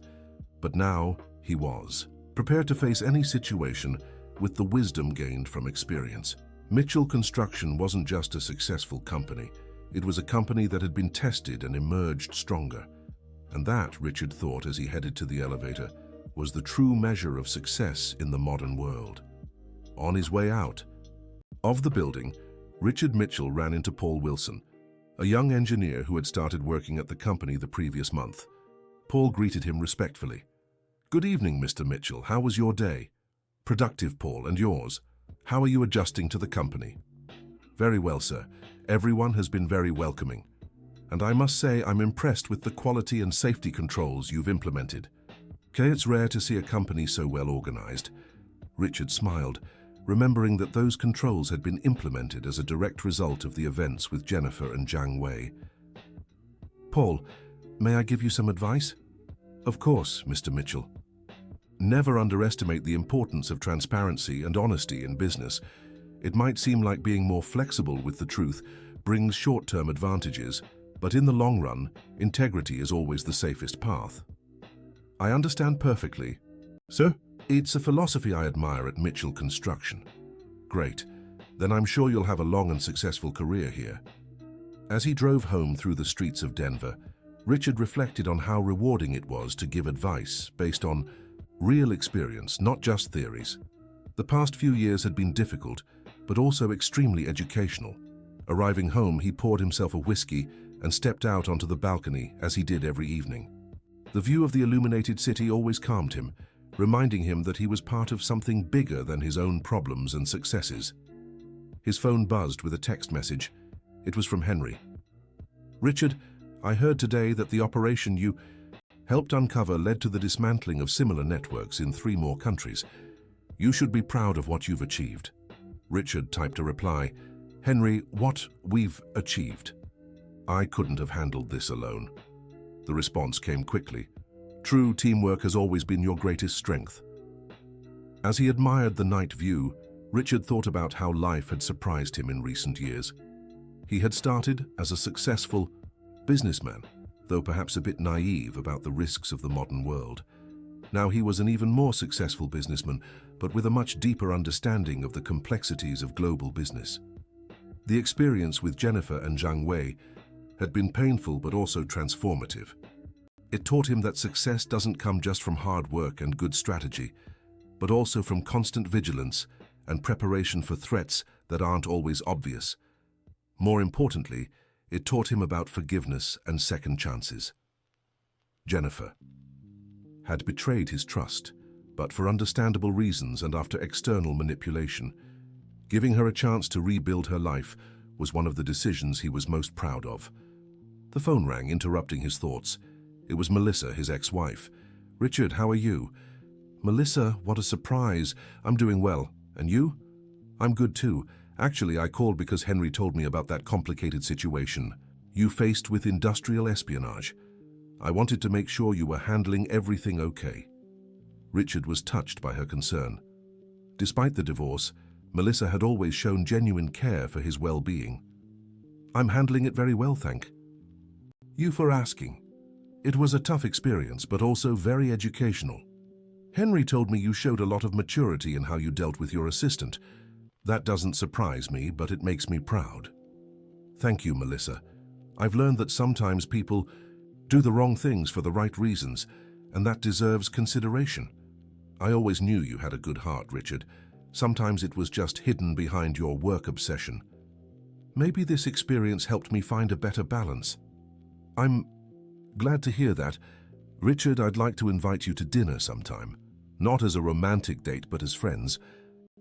But now he was prepared to face any situation with the wisdom gained from experience. Mitchell Construction wasn't just a successful company. It was a company that had been tested and emerged stronger. And that, Richard thought as he headed to the elevator, was the true measure of success in the modern world. On his way out of the building, Richard Mitchell ran into Paul Wilson, a young engineer who had started working at the company the previous month. Paul greeted him respectfully. Good evening, Mr. Mitchell. How was your day? Productive, Paul, and yours? How are you adjusting to the company? Very well, sir. Everyone has been very welcoming. And I must say I'm impressed with the quality and safety controls you've implemented. Okay, it's rare to see a company so well organized. Richard smiled, remembering that those controls had been implemented as a direct result of the events with Jennifer and Jiang Wei. Paul, may I give you some advice? Of course, Mr. Mitchell. Never underestimate the importance of transparency and honesty in business. It might seem like being more flexible with the truth brings short-term advantages, but in the long run, integrity is always the safest path. I understand perfectly. Sir? It's a philosophy I admire at Mitchell Construction. Great. Then I'm sure you'll have a long and successful career here. As he drove home through the streets of Denver, Richard reflected on how rewarding it was to give advice based on real experience, not just theories. The past few years had been difficult, but also extremely educational. Arriving home, he poured himself a whiskey and stepped out onto the balcony as he did every evening. The view of the illuminated city always calmed him, reminding him that he was part of something bigger than his own problems and successes. His phone buzzed with a text message. It was from Henry. Richard, I heard today that the operation you helped uncover led to the dismantling of similar networks in 3 more countries. You should be proud of what you've achieved. Richard typed a reply. Henry, what we've achieved. I couldn't have handled this alone. The response came quickly. True teamwork has always been your greatest strength. As he admired the night view, Richard thought about how life had surprised him in recent years. He had started as a successful businessman, though perhaps a bit naive about the risks of the modern world. Now he was an even more successful businessman, but with a much deeper understanding of the complexities of global business. The experience with Jennifer and Zhang Wei had been painful but also transformative. It taught him that success doesn't come just from hard work and good strategy, but also from constant vigilance and preparation for threats that aren't always obvious. More importantly, it taught him about forgiveness and second chances. Jennifer had betrayed his trust, but for understandable reasons and after external manipulation. Giving her a chance to rebuild her life was one of the decisions he was most proud of. The phone rang, interrupting his thoughts. It was Melissa, his ex-wife. "Richard, how are you?" "Melissa, what a surprise. I'm doing well. And you?" "I'm good too. Actually, I called because Henry told me about that complicated situation you faced with industrial espionage. I wanted to make sure you were handling everything okay." Richard was touched by her concern. Despite the divorce, Melissa had always shown genuine care for his well-being. "I'm handling it very well, thank you for asking. It was a tough experience, but also very educational. Henry told me you showed a lot of maturity in how you dealt with your assistant. That doesn't surprise me, but it makes me proud." "Thank you, Melissa. I've learned that sometimes people do the wrong things for the right reasons, and that deserves consideration. I always knew you had a good heart, Richard. Sometimes it was just hidden behind your work obsession. Maybe this experience helped me find a better balance." "I'm glad to hear that. Richard, I'd like to invite you to dinner sometime. Not as a romantic date, but as friends.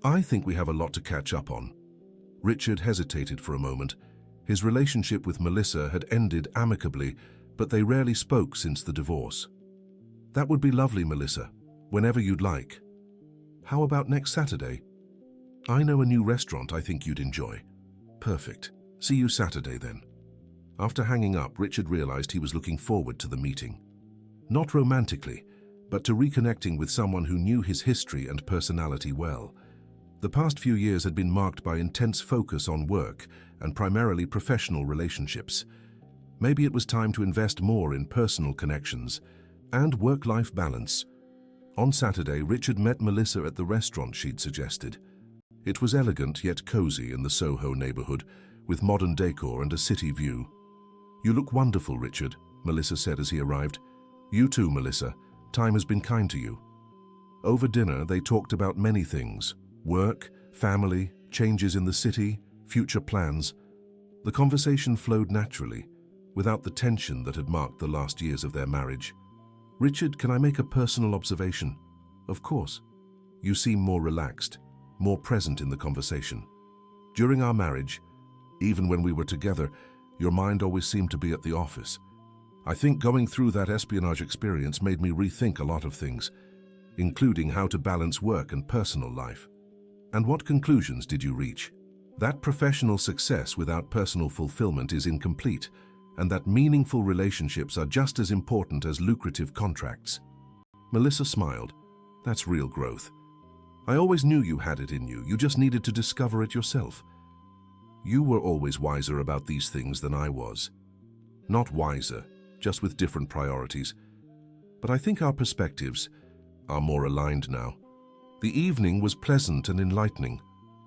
I think we have a lot to catch up on." Richard hesitated for a moment. His relationship with Melissa had ended amicably, but they rarely spoke since the divorce. "That would be lovely, Melissa. Whenever you'd like." "How about next Saturday? I know a new restaurant I think you'd enjoy." "Perfect. See you Saturday then." After hanging up, Richard realized he was looking forward to the meeting. Not romantically, but to reconnecting with someone who knew his history and personality well. The past few years had been marked by intense focus on work and primarily professional relationships. Maybe it was time to invest more in personal connections and work-life balance. On Saturday, Richard met Melissa at the restaurant she'd suggested. It was elegant yet cozy in the Soho neighborhood, with modern decor and a city view. "You look wonderful, Richard," Melissa said as he arrived. "You too, Melissa. Time has been kind to you." Over dinner, they talked about many things: work, family, changes in the city, future plans. The conversation flowed naturally, without the tension that had marked the last years of their marriage. "Richard, can I make a personal observation?" "Of course." "You seem more relaxed, more present in the conversation. During our marriage, even when we were together, your mind always seemed to be at the office. I think going through that espionage experience made me rethink a lot of things, including how to balance work and personal life." "And what conclusions did you reach?" "That professional success without personal fulfillment is incomplete, and that meaningful relationships are just as important as lucrative contracts." Melissa smiled. "That's real growth. I always knew you had it in you. You just needed to discover it yourself." "You were always wiser about these things than I was." "Not wiser, just with different priorities. But I think our perspectives are more aligned now." The evening was pleasant and enlightening.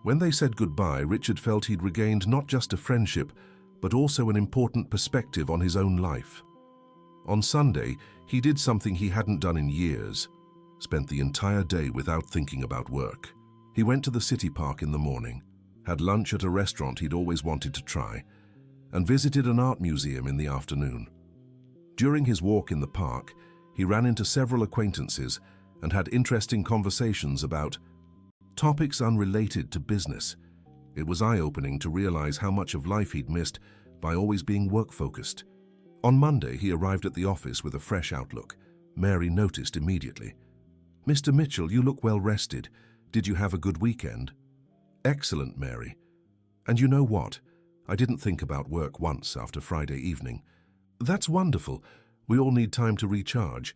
When they said goodbye, Richard felt he'd regained not just a friendship, but also an important perspective on his own life. On Sunday, he did something he hadn't done in years: spent the entire day without thinking about work. He went to the city park in the morning, had lunch at a restaurant he'd always wanted to try, and visited an art museum in the afternoon. During his walk in the park, he ran into several acquaintances and had interesting conversations about topics unrelated to business. It was eye-opening to realize how much of life he'd missed by always being work-focused. On Monday, he arrived at the office with a fresh outlook. Mary noticed immediately. "Mr. Mitchell, you look well rested. Did you have a good weekend?" "Excellent, Mary. And you know what? I didn't think about work once after Friday evening." "That's wonderful. We all need time to recharge."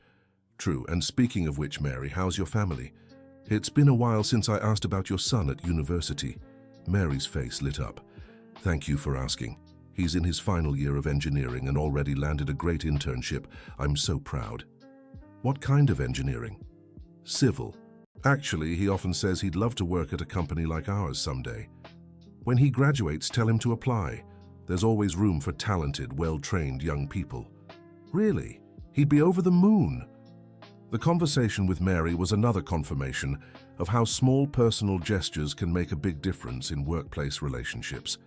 "True, and speaking of which, Mary, how's your family?" It's been a while since I asked about your son at university. Mary's face lit up. Thank you for asking. He's in his final year of engineering and already landed a great internship. I'm so proud. What kind of engineering? Civil. Actually, he often says he'd love to work at a company like ours someday. When he graduates, tell him to apply. There's always room for talented, well-trained young people. Really? He'd be over the moon. The conversation with Mary was another confirmation of how small personal gestures can make a big difference in workplace relationships.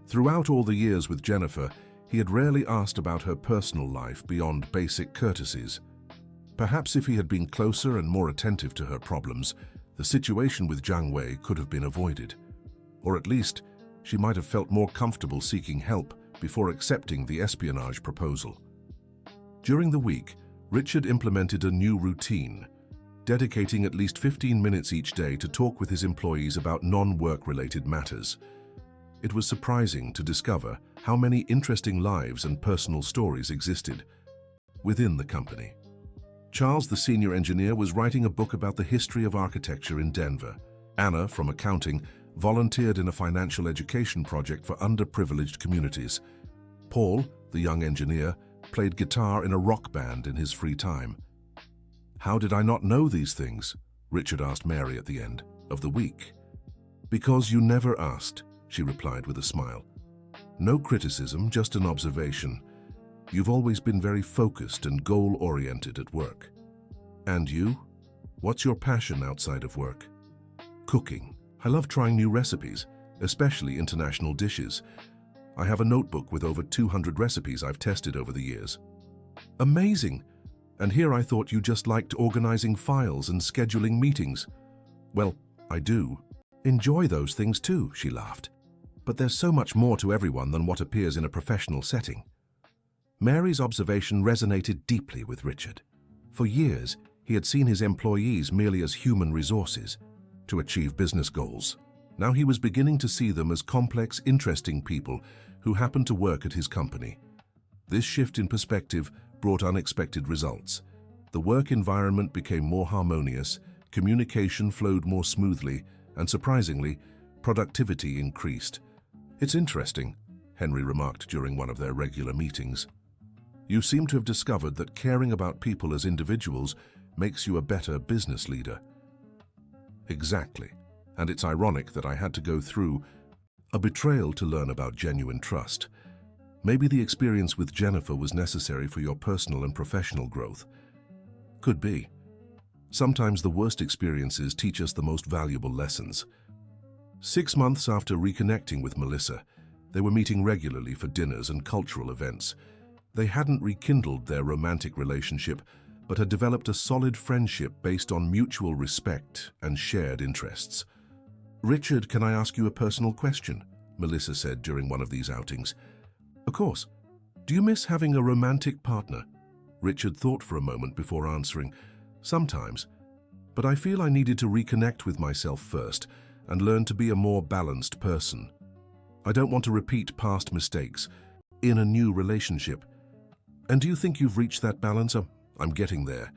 Throughout all the years with Jennifer, he had rarely asked about her personal life beyond basic courtesies. Perhaps if he had been closer and more attentive to her problems, the situation with Jiang Wei could have been avoided. Or at least, she might have felt more comfortable seeking help before accepting the espionage proposal. During the week, Richard implemented a new routine, dedicating at least 15 minutes each day to talk with his employees about non-work-related matters. It was surprising to discover how many interesting lives and personal stories existed within the company. Charles, the senior engineer, was writing a book about the history of architecture in Denver. Anna, from accounting, volunteered in a financial education project for underprivileged communities. Paul, the young engineer, played guitar in a rock band in his free time. How did I not know these things? Richard asked Mary at the end of the week. Because you never asked, she replied with a smile. No criticism, just an observation. You've always been very focused and goal-oriented at work. And you? What's your passion outside of work? Cooking. I love trying new recipes, especially international dishes. I have a notebook with over 200 recipes I've tested over the years. Amazing! And here I thought you just liked organizing files and scheduling meetings. Well, I do. Enjoy those things too, she laughed. But there's so much more to everyone than what appears in a professional setting. Mary's observation resonated deeply with Richard. For years, he had seen his employees merely as human resources to achieve business goals. Now he was beginning to see them as complex, interesting people who happened to work at his company. This shift in perspective brought unexpected results. The work environment became more harmonious, communication flowed more smoothly, and surprisingly, productivity increased. It's interesting, Henry remarked during one of their regular meetings. You seem to have discovered that caring about people as individuals makes you a better business leader. Exactly. And it's ironic that I had to go through a betrayal to learn about genuine trust. Maybe the experience with Jennifer was necessary for your personal and professional growth. Could be. Sometimes the worst experiences teach us the most valuable lessons. 6 months after reconnecting with Melissa, they were meeting regularly for dinners and cultural events. They hadn't rekindled their romantic relationship, but had developed a solid friendship based on mutual respect and shared interests. Richard, can I ask you a personal question? Melissa said during one of these outings. Of course. Do you miss having a romantic partner? Richard thought for a moment before answering. Sometimes. But I feel I needed to reconnect with myself first and learn to be a more balanced person. I don't want to repeat past mistakes in a new relationship. And do you think you've reached that balance? I'm getting there.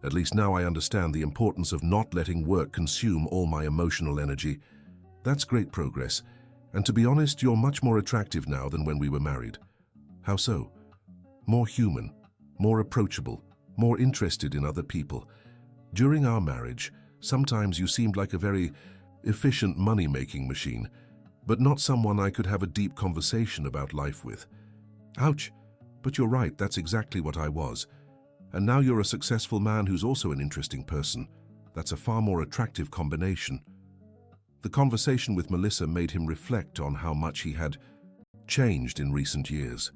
At least now I understand the importance of not letting work consume all my emotional energy. That's great progress. And to be honest, you're much more attractive now than when we were married. How so? More human, more approachable, more interested in other people. During our marriage, sometimes you seemed like a very efficient money-making machine, but not someone I could have a deep conversation about life with. Ouch! But you're right, that's exactly what I was. And now you're a successful man who's also an interesting person. That's a far more attractive combination. The conversation with Melissa made him reflect on how much he had changed in recent years.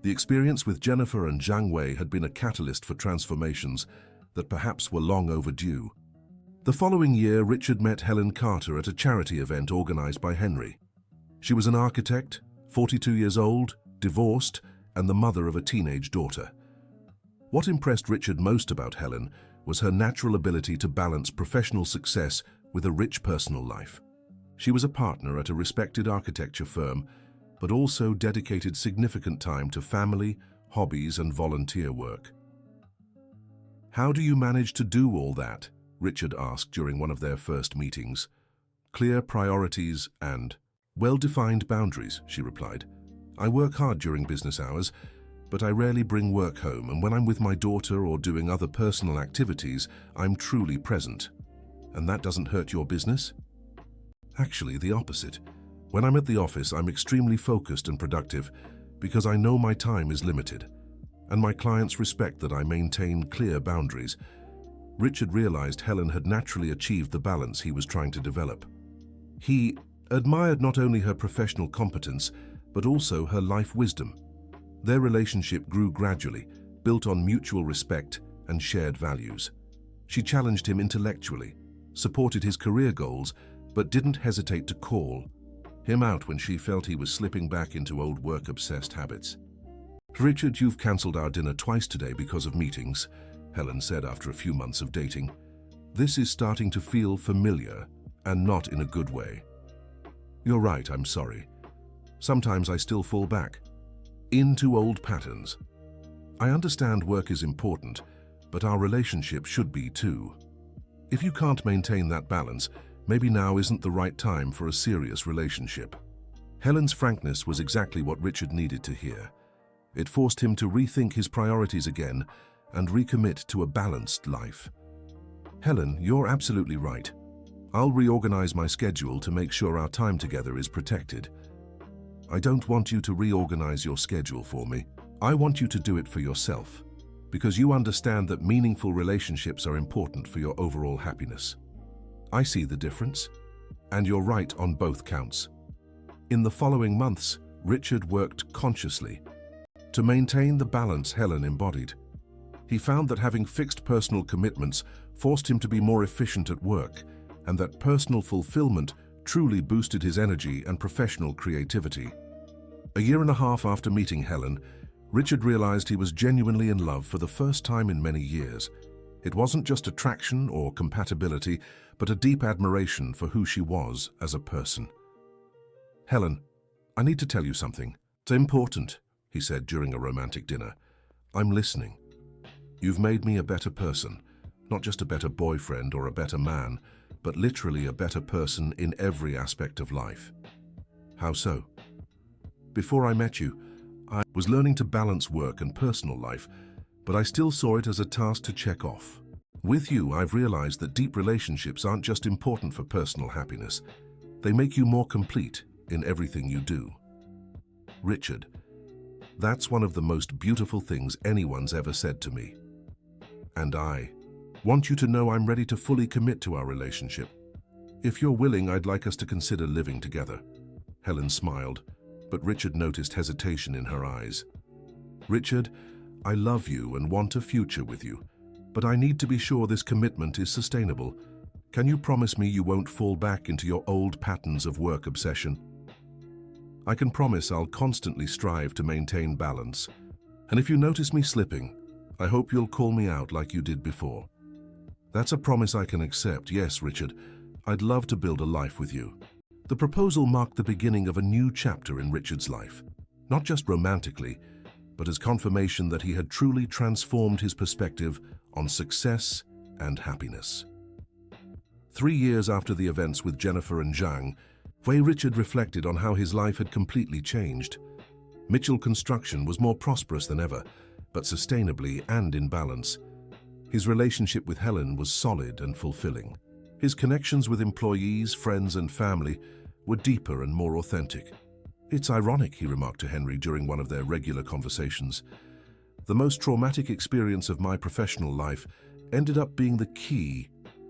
The experience with Jennifer and Jiang Wei had been a catalyst for transformations that perhaps were long overdue. The following year, Richard met Helen Carter at a charity event organized by Henry. She was an architect, 42 years old, divorced, and the mother of a teenage daughter. What impressed Richard most about Helen was her natural ability to balance professional success with a rich personal life. She was a partner at a respected architecture firm, but also dedicated significant time to family, hobbies, and volunteer work. How do you manage to do all that? Richard asked during one of their first meetings. Clear priorities and well-defined boundaries, she replied. I work hard during business hours, but I rarely bring work home, and when I'm with my daughter or doing other personal activities, I'm truly present. And that doesn't hurt your business? Actually, the opposite. When I'm at the office, I'm extremely focused and productive because I know my time is limited, and my clients respect that I maintain clear boundaries. Richard realized Helen had naturally achieved the balance he was trying to develop. He admired not only her professional competence, but also her life wisdom. Their relationship grew gradually, built on mutual respect and shared values. She challenged him intellectually, supported his career goals, but didn't hesitate to call him out when she felt he was slipping back into old work-obsessed habits. Richard, you've cancelled our dinner twice today because of meetings, Helen said after a few months of dating. This is starting to feel familiar, and not in a good way. You're right, I'm sorry. Sometimes I still fall back into old patterns. I understand work is important, but our relationship should be too. If you can't maintain that balance, maybe now isn't the right time for a serious relationship. Helen's frankness was exactly what Richard needed to hear. It forced him to rethink his priorities again and recommit to a balanced life. Helen, you're absolutely right. I'll reorganize my schedule to make sure our time together is protected. I don't want you to reorganize your schedule for me. I want you to do it for yourself, because you understand that meaningful relationships are important for your overall happiness. I see the difference, and you're right on both counts. In the following months, Richard worked consciously to maintain the balance Helen embodied. He found that having fixed personal commitments forced him to be more efficient at work, and that personal fulfillment truly boosted his energy and professional creativity. A year and a half after meeting Helen, Richard realized he was genuinely in love for the first time in many years. It wasn't just attraction or compatibility, but a deep admiration for who she was as a person. Helen, I need to tell you something. It's important, he said during a romantic dinner. I'm listening. You've made me a better person, not just a better boyfriend or a better man, but literally a better person in every aspect of life. How so? Before I met you, I was learning to balance work and personal life, but I still saw it as a task to check off. With you, I've realized that deep relationships aren't just important for personal happiness. They make you more complete in everything you do. Richard, that's one of the most beautiful things anyone's ever said to me. And I want you to know I'm ready to fully commit to our relationship. If you're willing, I'd like us to consider living together. Helen smiled, but Richard noticed hesitation in her eyes. Richard, I love you and want a future with you, but I need to be sure this commitment is sustainable. Can you promise me you won't fall back into your old patterns of work obsession? I can promise I'll constantly strive to maintain balance, and if you notice me slipping, I hope you'll call me out like you did before. That's a promise I can accept. Yes, Richard, I'd love to build a life with you. The proposal marked the beginning of a new chapter in Richard's life, not just romantically, but as confirmation that he had truly transformed his perspective on success and happiness. 3 years after the events with Jennifer and Zhang, Richard reflected on how his life had completely changed. Mitchell Construction was more prosperous than ever, but sustainably and in balance. His relationship with Helen was solid and fulfilling. His connections with employees, friends, and family were deeper and more authentic. It's ironic, he remarked to Henry during one of their regular conversations. The most traumatic experience of my professional life ended up being the key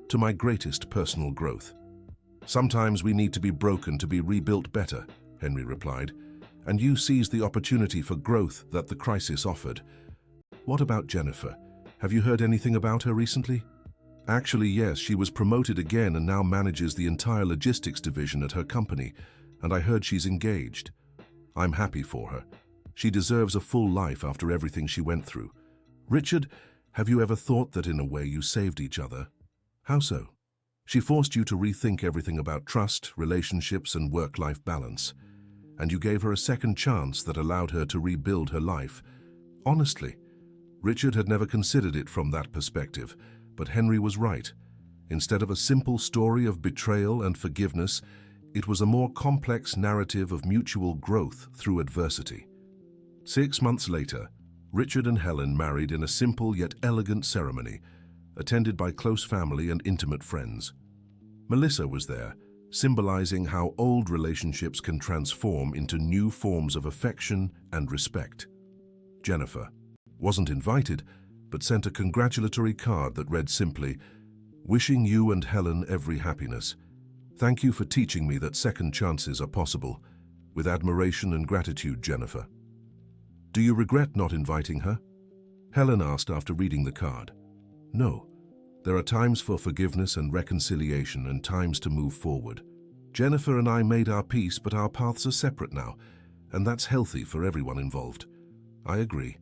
to my greatest personal growth. Sometimes we need to be broken to be rebuilt better, Henry replied, and you seized the opportunity for growth that the crisis offered. What about Jennifer? Have you heard anything about her recently? Actually, yes, she was promoted again and now manages the entire logistics division at her company, and I heard she's engaged. I'm happy for her. She deserves a full life after everything she went through. Richard, have you ever thought that in a way you saved each other? How so? She forced you to rethink everything about trust, relationships, and work-life balance, and you gave her a second chance that allowed her to rebuild her life. Honestly, Richard had never considered it from that perspective, but Henry was right. Instead of a simple story of betrayal and forgiveness, it was a more complex narrative of mutual growth through adversity. 6 months later, Richard and Helen married in a simple yet elegant ceremony, attended by close family and intimate friends. Melissa was there, symbolizing how old relationships can transform into new forms of affection and respect. Jennifer wasn't invited, but sent a congratulatory card that read simply, "Wishing you and Helen every happiness. Thank you for teaching me that second chances are possible. With admiration and gratitude, Jennifer." "Do you regret not inviting her?" Helen asked after reading the card. "No. There are times for forgiveness and reconciliation and times to move forward. Jennifer and I made our peace, but our paths are separate now, and that's healthy for everyone involved." "I agree,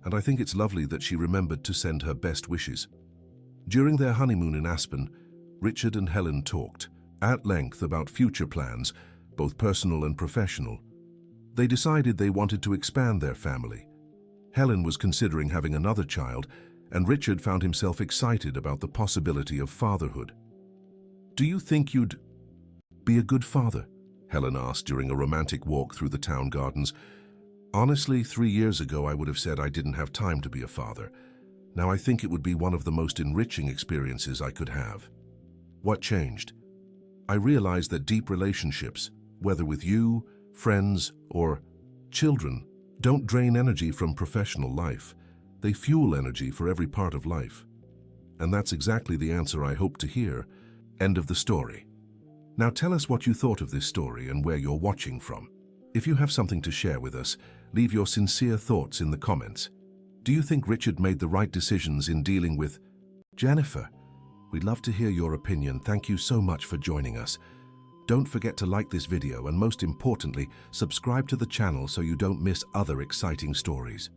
and I think it's lovely that she remembered to send her best wishes." During their honeymoon in Aspen, Richard and Helen talked at length about future plans, both personal and professional. They decided they wanted to expand their family. Helen was considering having another child, and Richard found himself excited about the possibility of fatherhood. "Do you think you'd be a good father?" Helen asked during a romantic walk through the town gardens. "Honestly, 3 years ago I would have said I didn't have time to be a father. Now I think it would be one of the most enriching experiences I could have." "What changed?" "I realized that deep relationships, whether with you, friends, or children, don't drain energy from professional life. They fuel energy for every part of life." And that's exactly the answer I hope to hear. End of the story. Now tell us what you thought of this story and where you're watching from. If you have something to share with us, leave your sincere thoughts in the comments. Do you think Richard made the right decisions in dealing with Jennifer? We'd love to hear your opinion. Thank you so much for joining us. Don't forget to like this video and most importantly, subscribe to the channel so you don't miss other exciting stories.